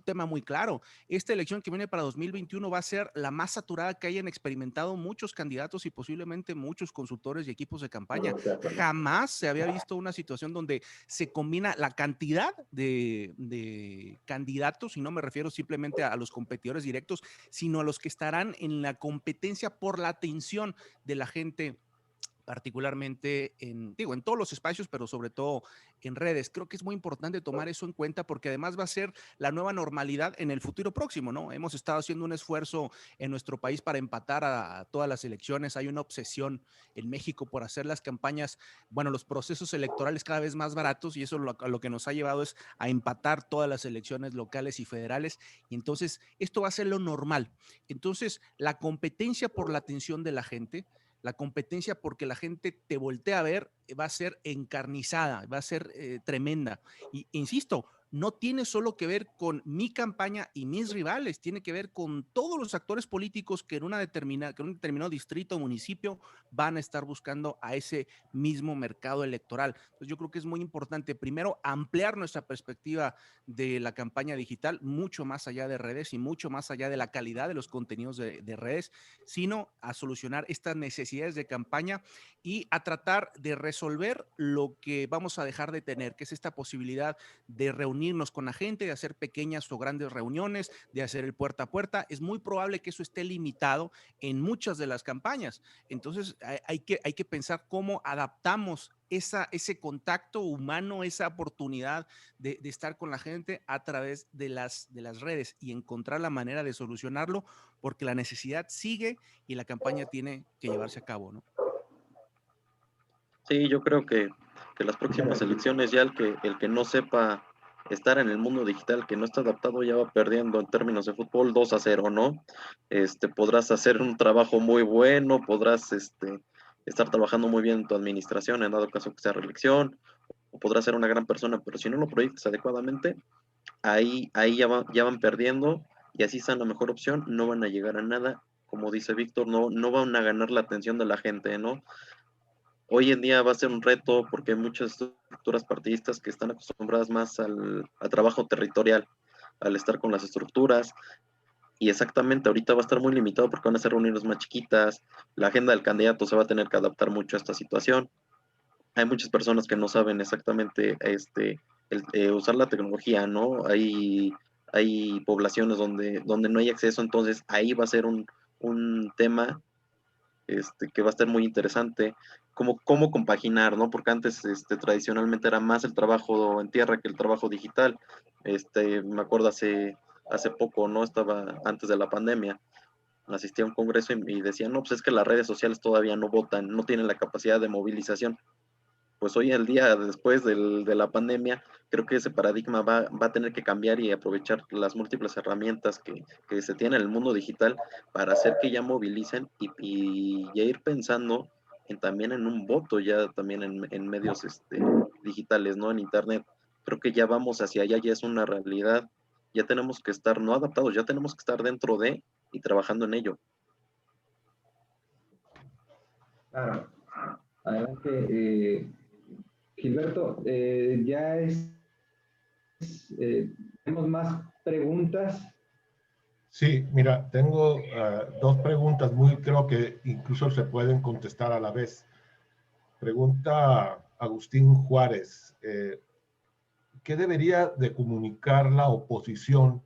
tema muy claro. Esta elección que viene para 2021 va a ser la más saturada que hayan experimentado muchos candidatos y posiblemente muchos consultores y equipos de campaña. Jamás se había visto una situación donde se combina la cantidad de candidatos, y no me refiero simplemente a los competidores directos, sino a los que estarán en la competencia por la atención de la gente, particularmente en todos los espacios, pero sobre todo en redes. Creo que es muy importante tomar eso en cuenta porque además va a ser la nueva normalidad en el futuro próximo, ¿no? Hemos estado haciendo un esfuerzo en nuestro país para empatar a todas las elecciones. Hay una obsesión en México por hacer las campañas, bueno, los procesos electorales cada vez más baratos, y eso lo que nos ha llevado es a empatar todas las elecciones locales y federales, y entonces esto va a ser lo normal. Entonces, la competencia por la atención de la gente, la competencia porque la gente te voltea a ver, va a ser encarnizada, va a ser tremenda. Y insisto, no tiene solo que ver con mi campaña y mis rivales, tiene que ver con todos los actores políticos que en un determinado distrito o municipio van a estar buscando a ese mismo mercado electoral. Entonces yo creo que es muy importante, primero, ampliar nuestra perspectiva de la campaña digital, mucho más allá de redes y mucho más allá de la calidad de los contenidos de redes, sino a solucionar estas necesidades de campaña y a tratar de resolver lo que vamos a dejar de tener, que es esta posibilidad de reunirnos con la gente, de hacer pequeñas o grandes reuniones, de hacer el puerta a puerta. Es muy probable que eso esté limitado en muchas de las campañas. Entonces hay que pensar cómo adaptamos ese contacto humano, esa oportunidad de estar con la gente a través de las redes y encontrar la manera de solucionarlo, porque la necesidad sigue y la campaña tiene que llevarse a cabo, ¿no? Sí, yo creo que las próximas elecciones ya el que no sepa estar en el mundo digital, que no está adaptado, ya va perdiendo en términos de fútbol 2-0, ¿no? Podrás hacer un trabajo muy bueno, podrás estar trabajando muy bien en tu administración, en dado caso que sea reelección, o podrás ser una gran persona, pero si no lo proyectas adecuadamente, ahí ya van perdiendo, y así sea la mejor opción, no van a llegar a nada. Como dice Víctor, no van a ganar la atención de la gente, ¿no? Hoy en día va a ser un reto porque hay muchas estructuras partidistas que están acostumbradas más al trabajo territorial, al estar con las estructuras, y exactamente ahorita va a estar muy limitado porque van a ser reuniones más chiquitas, la agenda del candidato se va a tener que adaptar mucho a esta situación. Hay muchas personas que no saben exactamente usar la tecnología, ¿no? Hay poblaciones donde no hay acceso, entonces ahí va a ser un tema que va a estar muy interesante, cómo compaginar, ¿no? Porque antes tradicionalmente era más el trabajo en tierra que el trabajo digital. Me acuerdo hace poco, ¿no? Estaba antes de la pandemia, asistí a un congreso y decían, no, pues es que las redes sociales todavía no votan, no tienen la capacidad de movilización. Pues hoy el día después de la pandemia, creo que ese paradigma va a tener que cambiar y aprovechar las múltiples herramientas que se tienen en el mundo digital para hacer que ya movilicen y ya ir pensando también en un voto, ya también en medios digitales, ¿no? En internet. Creo que ya vamos hacia allá, ya es una realidad. Ya tenemos que estar no adaptados, ya tenemos que estar dentro de y trabajando en ello. Claro. Adelante, Gilberto. Tenemos más preguntas. Sí, mira, tengo dos preguntas creo que incluso se pueden contestar a la vez. Pregunta Agustín Juárez, ¿qué debería de comunicar la oposición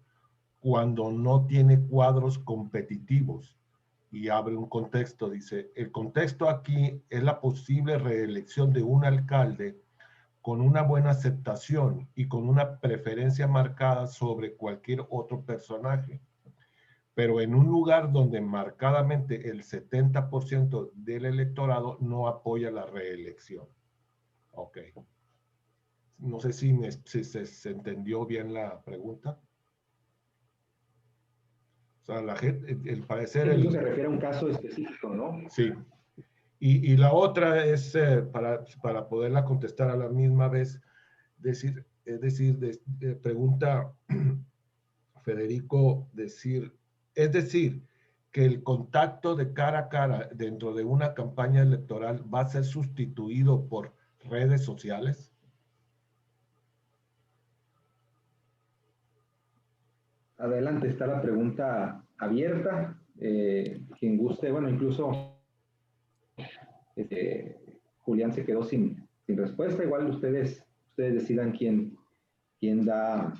cuando no tiene cuadros competitivos? Y abre un contexto, dice, el contexto aquí es la posible reelección de un alcalde con una buena aceptación y con una preferencia marcada sobre cualquier otro personaje. Pero en un lugar donde marcadamente el 70% del electorado no apoya la reelección. Ok. No sé si se entendió bien la pregunta. O sea, la gente, el parecer... Eso se refiere a un caso específico, ¿no? Sí. Y la otra es, para poderla contestar a la misma vez, pregunta Federico, es decir, que el contacto de cara a cara dentro de una campaña electoral va a ser sustituido por redes sociales. Adelante, está la pregunta abierta. Quien guste, bueno, incluso Julián se quedó sin respuesta. Igual ustedes decidan quién da,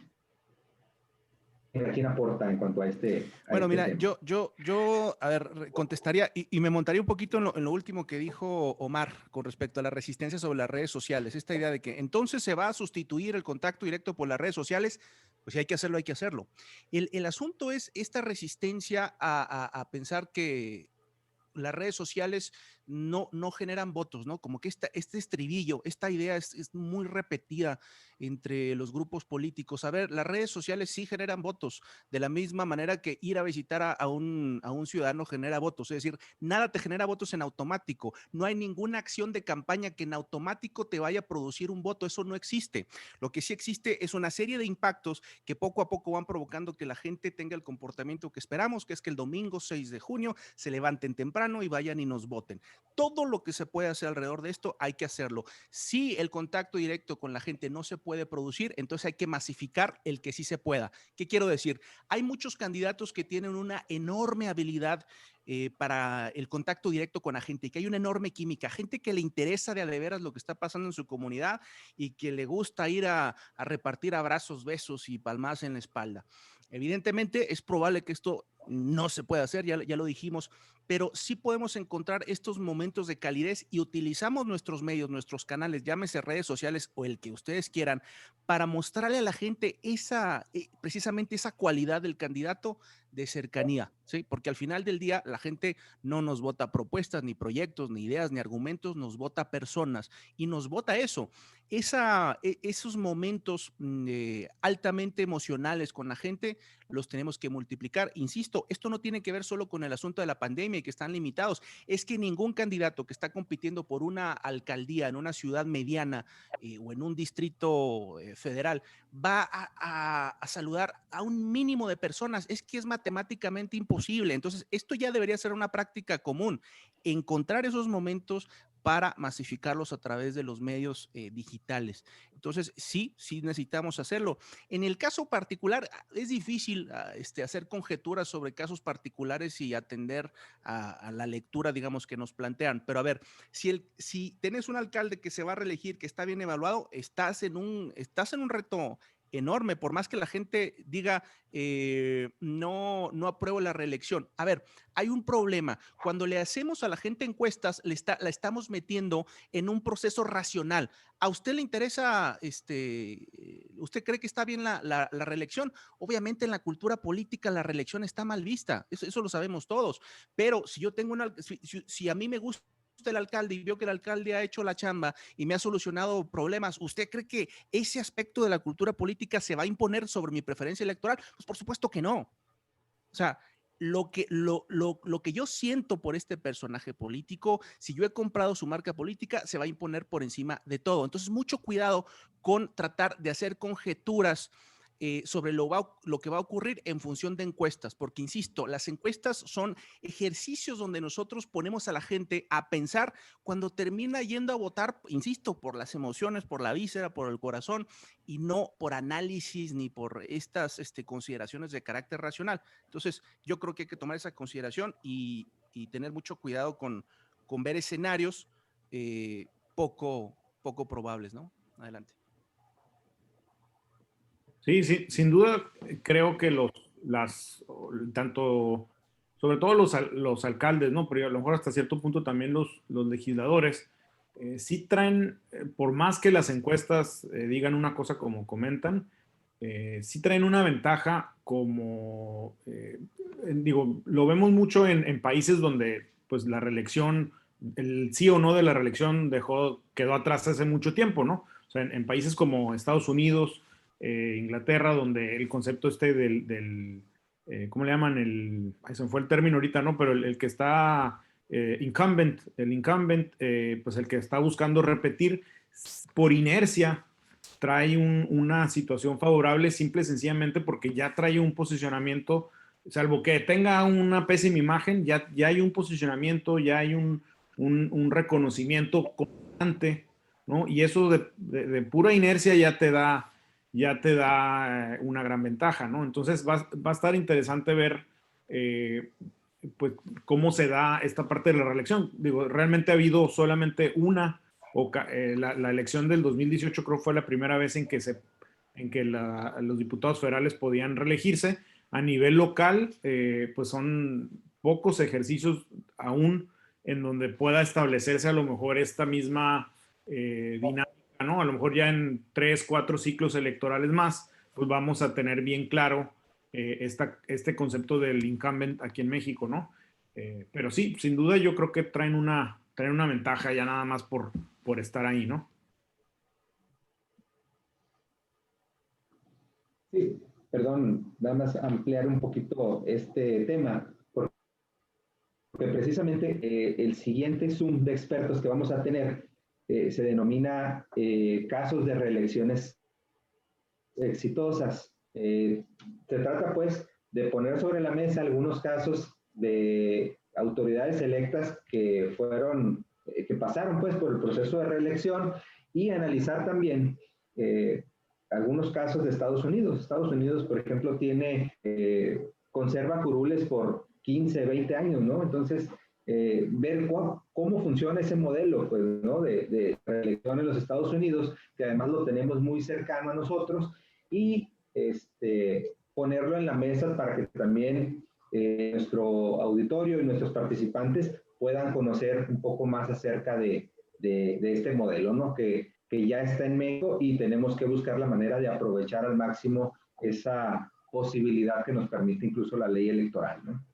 quién aporta en cuanto a este. Bueno, mira, tema. yo, a ver, contestaría y me montaría un poquito en lo último que dijo Omar con respecto a la resistencia sobre las redes sociales. Esta idea de que entonces se va a sustituir el contacto directo por las redes sociales, pues si hay que hacerlo, hay que hacerlo. El asunto es esta resistencia a pensar que las redes sociales no generan votos, ¿no? Como que este estribillo, esta idea es muy repetida entre los grupos políticos. A ver, las redes sociales sí generan votos, de la misma manera que ir a visitar a un ciudadano genera votos. Es decir, nada te genera votos en automático. No hay ninguna acción de campaña que en automático te vaya a producir un voto. Eso no existe. Lo que sí existe es una serie de impactos que poco a poco van provocando que la gente tenga el comportamiento que esperamos, que es que el domingo 6 de junio se levanten temprano y vayan y nos voten. Todo lo que se puede hacer alrededor de esto hay que hacerlo. Si el contacto directo con la gente no se puede producir, entonces hay que masificar el que sí se pueda. ¿Qué quiero decir? Hay muchos candidatos que tienen una enorme habilidad para el contacto directo con la gente, que hay una enorme química, gente que le interesa de a de veras lo que está pasando en su comunidad y que le gusta ir a repartir abrazos, besos y palmadas en la espalda. Evidentemente es probable que esto no se pueda hacer, ya lo dijimos, pero sí podemos encontrar estos momentos de calidez y utilizamos nuestros medios, nuestros canales, llámese redes sociales o el que ustedes quieran, para mostrarle a la gente precisamente esa cualidad del candidato de cercanía, ¿sí? Porque al final del día la gente no nos vota propuestas, ni proyectos, ni ideas, ni argumentos, nos vota personas y nos vota eso. Esos momentos altamente emocionales con la gente los tenemos que multiplicar. Insisto, esto no tiene que ver solo con el asunto de la pandemia y que están limitados. Es que ningún candidato que está compitiendo por una alcaldía en una ciudad mediana o en un distrito federal va a saludar a un mínimo de personas. Es que es matemáticamente imposible. Entonces, esto ya debería ser una práctica común. Encontrar esos momentos para masificarlos a través de los medios digitales. Entonces, sí necesitamos hacerlo. En el caso particular, es difícil hacer conjeturas sobre casos particulares y atender a la lectura, digamos, que nos plantean. Pero a ver, si tenés un alcalde que se va a reelegir, que está bien evaluado, estás en un reto enorme, por más que la gente diga no apruebo la reelección. A ver, hay un problema. Cuando le hacemos a la gente encuestas, la estamos metiendo en un proceso racional. ¿A usted le interesa, usted cree que está bien la reelección? Obviamente en la cultura política la reelección está mal vista, eso lo sabemos todos, pero si yo tengo si a mí me gusta el alcalde y veo que el alcalde ha hecho la chamba y me ha solucionado problemas, ¿usted cree que ese aspecto de la cultura política se va a imponer sobre mi preferencia electoral? Pues por supuesto que no. O sea, lo que yo siento por este personaje político, si yo he comprado su marca política, se va a imponer por encima de todo. Entonces, mucho cuidado con tratar de hacer conjeturas sobre lo que va a ocurrir en función de encuestas, porque insisto, las encuestas son ejercicios donde nosotros ponemos a la gente a pensar cuando termina yendo a votar, insisto, por las emociones, por la víscera, por el corazón y no por análisis ni por estas consideraciones de carácter racional. Entonces, yo creo que hay que tomar esa consideración y tener mucho cuidado con ver escenarios poco probables, ¿no? Adelante. Sí, sin duda creo que tanto, sobre todo los alcaldes, ¿no? Pero a lo mejor hasta cierto punto también los legisladores, sí traen por más que las encuestas digan una cosa como comentan, sí traen una ventaja como, digo, lo vemos mucho en países donde pues la reelección, el sí o no de la reelección quedó atrás hace mucho tiempo, ¿no? O sea, en países como Estados Unidos, Inglaterra, donde el concepto ¿cómo le llaman? Se me fue el término ahorita, ¿no? Pero el que está incumbent, pues el que está buscando repetir por inercia, trae una situación favorable simple y sencillamente porque ya trae un posicionamiento, salvo que tenga una pésima imagen, ya hay un posicionamiento, ya hay un reconocimiento constante, ¿no? Y eso de pura inercia ya te da una gran ventaja, ¿no? Entonces va a estar interesante ver pues cómo se da esta parte de la reelección. Digo, realmente ha habido solamente la elección del 2018 creo fue la primera vez en que los diputados federales podían reelegirse. A nivel local, pues son pocos ejercicios aún en donde pueda establecerse a lo mejor esta misma dinámica, ¿no? A lo mejor ya en 3, 4 ciclos electorales más, pues vamos a tener bien claro este concepto del incumbent aquí en México, ¿no? Pero sí, sin duda yo creo que traen una ventaja ya nada más por estar ahí, ¿no? Sí, perdón, nada más ampliar un poquito este tema, porque precisamente el siguiente Zoom de expertos que vamos a tener se denomina casos de reelecciones exitosas. Se trata pues de poner sobre la mesa algunos casos de autoridades electas que pasaron pues por el proceso de reelección y analizar también algunos casos de Estados Unidos. Estados Unidos, por ejemplo, conserva curules por 15, 20 años, ¿no? Entonces, ver cómo funciona ese modelo, pues, ¿no? De reelección en los Estados Unidos, que además lo tenemos muy cercano a nosotros, y ponerlo en la mesa para que también nuestro auditorio y nuestros participantes puedan conocer un poco más acerca de este modelo, ¿no? Que ya está en México y tenemos que buscar la manera de aprovechar al máximo esa posibilidad que nos permite incluso la ley electoral, ¿no?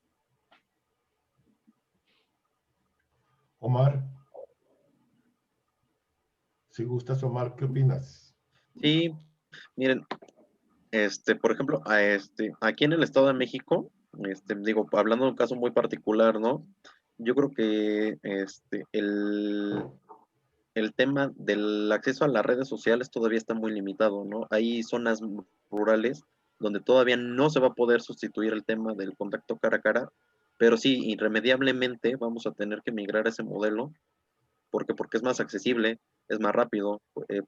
Omar, si gustas, Omar, ¿qué opinas? Sí, miren, por ejemplo, aquí en el Estado de México, digo, hablando de un caso muy particular, ¿no? Yo creo que el tema del acceso a las redes sociales todavía está muy limitado, ¿no? Hay zonas rurales donde todavía no se va a poder sustituir el tema del contacto cara a cara, pero sí, irremediablemente vamos a tener que migrar a ese modelo. ¿Por qué? Porque es más accesible, es más rápido,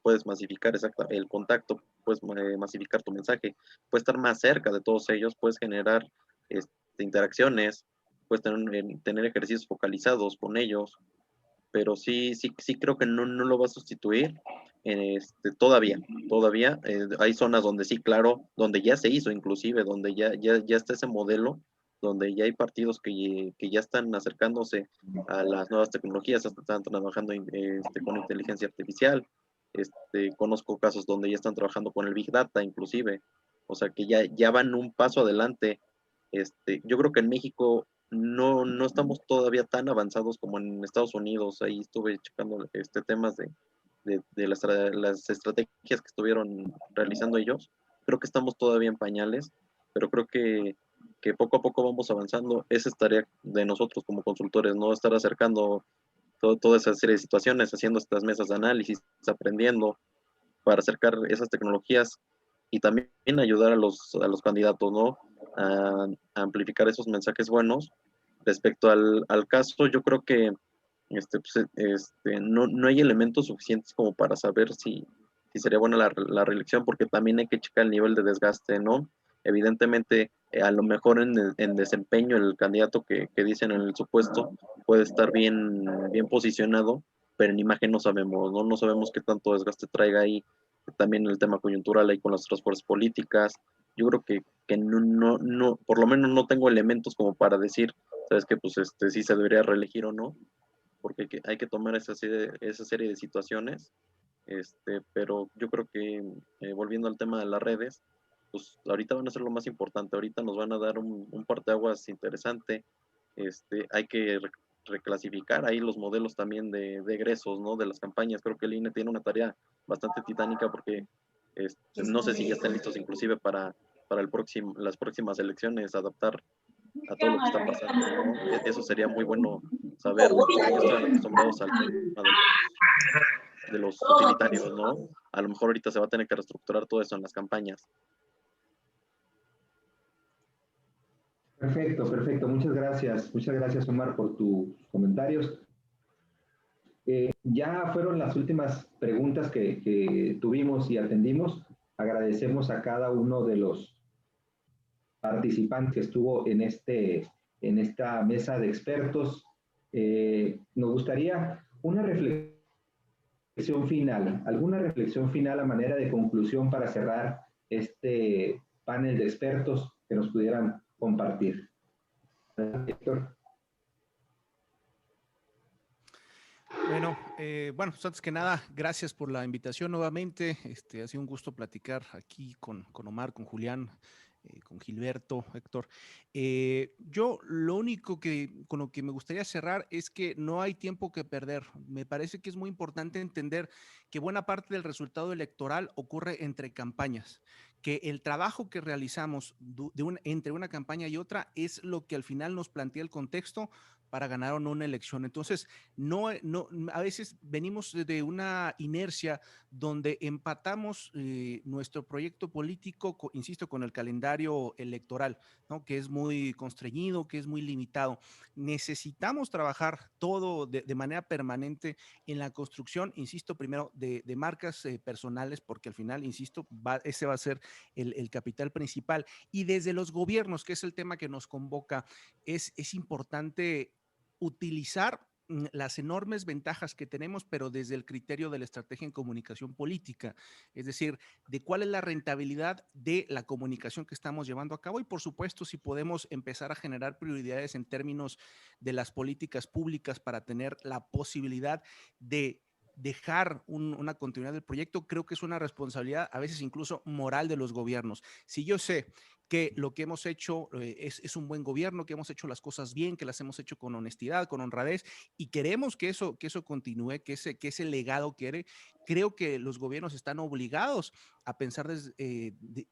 puedes masificar el contacto, puedes masificar tu mensaje, puedes estar más cerca de todos ellos, puedes generar interacciones, puedes tener ejercicios focalizados con ellos, pero sí creo que no lo va a sustituir todavía. Hay zonas donde sí, claro, donde ya se hizo inclusive, donde ya está ese modelo, donde ya hay partidos que ya están acercándose a las nuevas tecnologías, están trabajando con inteligencia artificial. Conozco casos donde ya están trabajando con el Big Data inclusive, o sea que ya van un paso adelante. Yo creo que en México no estamos todavía tan avanzados como en Estados Unidos. Ahí estuve checando temas de las estrategias que estuvieron realizando ellos. Creo que estamos todavía en pañales, pero creo que poco a poco vamos avanzando. Esa es tarea de nosotros como consultores, ¿no? Estar acercando toda esa serie de situaciones, haciendo estas mesas de análisis, aprendiendo para acercar esas tecnologías y también ayudar a los candidatos, ¿no? A amplificar esos mensajes buenos. Respecto al caso, yo creo que no hay elementos suficientes como para saber si sería buena la reelección, porque también hay que checar el nivel de desgaste, ¿no? Evidentemente, a lo mejor en desempeño el candidato que dicen en el supuesto puede estar bien posicionado, pero en imagen no sabemos, ¿no? No sabemos qué tanto desgaste traiga ahí. También el tema coyuntural ahí con las otras fuerzas políticas. Yo creo que no, por lo menos no tengo elementos como para decir, sabes que pues sí se debería reelegir o no, porque hay que tomar esa serie de situaciones pero yo creo que volviendo al tema de las redes, pues ahorita van a ser lo más importante, ahorita nos van a dar un parteaguas interesante, hay que reclasificar ahí los modelos también de egresos, ¿no? De las campañas. Creo que el INE tiene una tarea bastante titánica porque no sé si ya están listos inclusive para las próximas elecciones, adaptar a todo lo que está pasando, ¿no? Eso sería muy bueno saber, porque ya están acostumbrados al tema de los utilitarios, ¿no? A lo mejor ahorita se va a tener que reestructurar todo eso en las campañas. Perfecto, perfecto. Muchas gracias Omar por tus comentarios. Ya fueron las últimas preguntas que tuvimos y atendimos. Agradecemos a cada uno de los participantes que estuvo en esta mesa de expertos. Nos gustaría una reflexión final, alguna reflexión final a manera de conclusión para cerrar este panel de expertos que nos pudieran compartir. Héctor. Bueno, pues antes que nada, gracias por la invitación nuevamente. Ha sido un gusto platicar aquí con Omar, con Julián, con Gilberto, Héctor. Yo lo único con lo que me gustaría cerrar es que no hay tiempo que perder. Me parece que es muy importante entender que buena parte del resultado electoral ocurre entre campañas, que el trabajo que realizamos entre una campaña y otra es lo que al final nos plantea el contexto para ganar o no una elección. Entonces, a veces venimos de una inercia donde empatamos nuestro proyecto político, insisto, con el calendario electoral, ¿no? Que es muy constreñido, que es muy limitado. Necesitamos trabajar todo de manera permanente en la construcción, insisto, primero de marcas personales, porque al final, insisto, ese va a ser el capital principal. Y desde los gobiernos, que es el tema que nos convoca, es importante utilizar las enormes ventajas que tenemos, pero desde el criterio de la estrategia en comunicación política, es decir, de cuál es la rentabilidad de la comunicación que estamos llevando a cabo y, por supuesto, si podemos empezar a generar prioridades en términos de las políticas públicas para tener la posibilidad de dejar una continuidad del proyecto, creo que es una responsabilidad, a veces incluso moral, de los gobiernos. Si yo sé que lo que hemos hecho es un buen gobierno, que hemos hecho las cosas bien, que las hemos hecho con honestidad, con honradez, y queremos que eso continúe, que ese legado creo que los gobiernos están obligados a pensar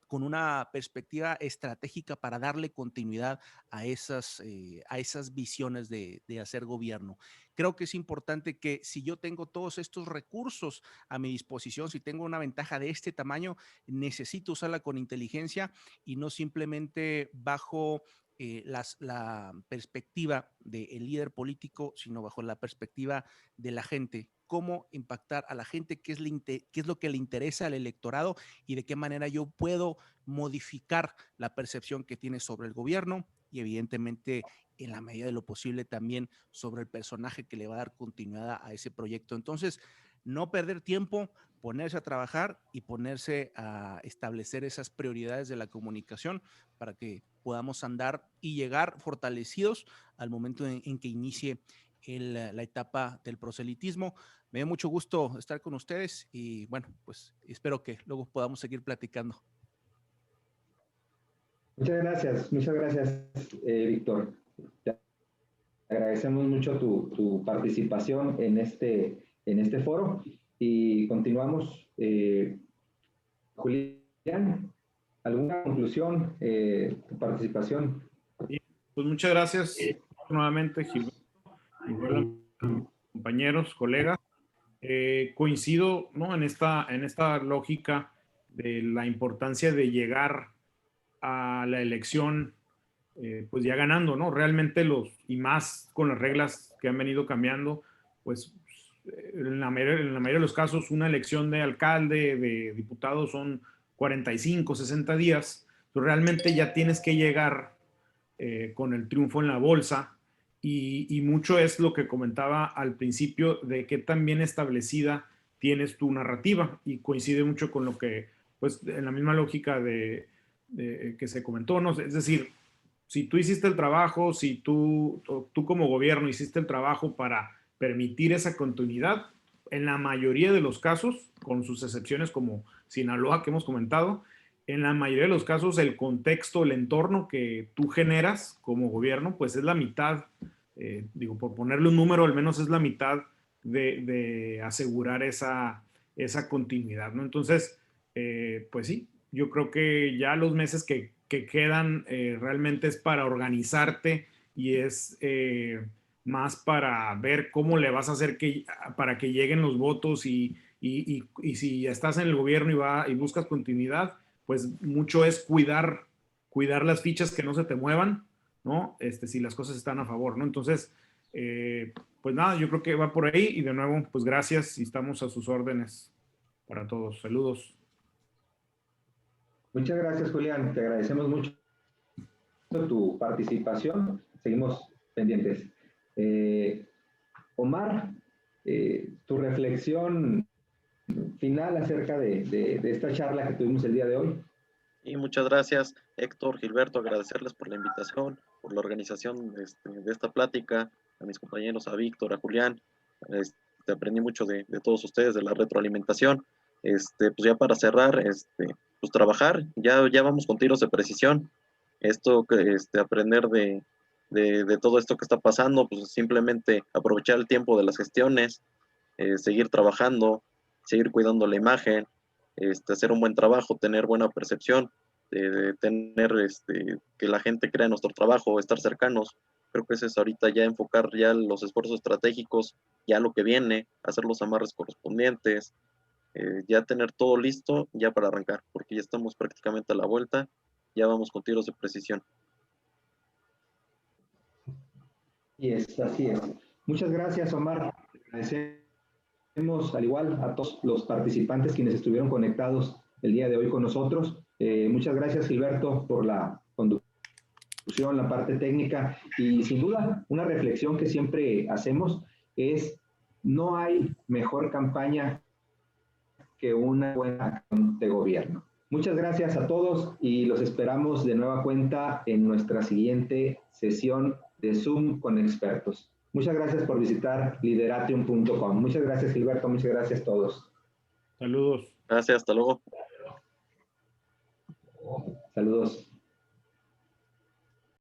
con una perspectiva estratégica para darle continuidad a esas visiones de hacer gobierno. Creo que es importante que si yo tengo todos estos recursos a mi disposición, si tengo una ventaja de este tamaño, necesito usarla con inteligencia y no simplemente bajo la perspectiva del líder político, sino bajo la perspectiva de la gente. Cómo impactar a la gente, qué es lo que le interesa al electorado y de qué manera yo puedo modificar la percepción que tiene sobre el gobierno y evidentemente en la medida de lo posible también sobre el personaje que le va a dar continuidad a ese proyecto. Entonces, no perder tiempo, ponerse a trabajar y ponerse a establecer esas prioridades de la comunicación para que podamos andar y llegar fortalecidos al momento en que inicie la etapa del proselitismo. Me dio mucho gusto estar con ustedes y bueno, pues espero que luego podamos seguir platicando. Muchas gracias, Víctor. Te agradecemos mucho tu participación en este foro y continuamos. Julián, ¿alguna conclusión, tu participación? Bien, pues muchas gracias nuevamente, Gilberto, compañeros, colegas. Coincido, ¿no?, en esta lógica de la importancia de llegar a la elección pues ya ganando, ¿no? Realmente y más con las reglas que han venido cambiando, pues en la mayoría de los casos una elección de alcalde, de diputados son 45, 60 días. Entonces realmente ya tienes que llegar con el triunfo en la bolsa y mucho es lo que comentaba al principio de qué tan bien establecida tienes tu narrativa y coincide mucho con lo que, pues en la misma lógica que se comentó, ¿no? Es decir, si tú hiciste el trabajo, si tú como gobierno hiciste el trabajo para permitir esa continuidad, en la mayoría de los casos, con sus excepciones como Sinaloa que hemos comentado, en la mayoría de los casos el contexto, el entorno que tú generas como gobierno, pues es la mitad, digo, por ponerle un número, al menos es la mitad de asegurar esa continuidad, ¿no? Entonces, pues sí, yo creo que ya los meses que quedan realmente es para organizarte y es más para ver cómo le vas a hacer para que lleguen los votos y si estás en el gobierno y buscas continuidad, pues mucho es cuidar las fichas que no se te muevan, ¿no? Si las cosas están a favor, ¿no? Entonces, pues nada, yo creo que va por ahí y de nuevo, pues gracias y estamos a sus órdenes para todos. Saludos. Muchas gracias, Julián. Te agradecemos mucho tu participación. Seguimos pendientes. Omar, tu reflexión final acerca de esta charla que tuvimos el día de hoy. Y muchas gracias, Héctor, Gilberto, agradecerles por la invitación, por la organización de esta plática, a mis compañeros, a Víctor, a Julián. Aprendí mucho de todos ustedes, de la retroalimentación. Pues ya para cerrar, pues trabajar, ya vamos con tiros de precisión. Aprender de todo esto que está pasando, pues simplemente aprovechar el tiempo de las gestiones, seguir trabajando, seguir cuidando la imagen, hacer un buen trabajo, tener buena percepción, tener que la gente crea nuestro trabajo, estar cercanos. Creo que ese es ahorita ya enfocar ya los esfuerzos estratégicos, ya lo que viene, hacer los amarres correspondientes, ya tener todo listo ya para arrancar, porque ya estamos prácticamente a la vuelta, ya vamos con tiros de precisión. Y así es. Muchas gracias, Omar. Agradecemos al igual a todos los participantes quienes estuvieron conectados el día de hoy con nosotros. Muchas gracias, Gilberto, por la conducción, la parte técnica y sin duda una reflexión que siempre hacemos es no hay mejor campaña que una buena acción de gobierno. Muchas gracias a todos y los esperamos de nueva cuenta en nuestra siguiente sesión de Zoom con expertos. Muchas gracias por visitar lideratium.com. Muchas gracias, Gilberto. Muchas gracias a todos. Saludos. Gracias, hasta luego. Saludos.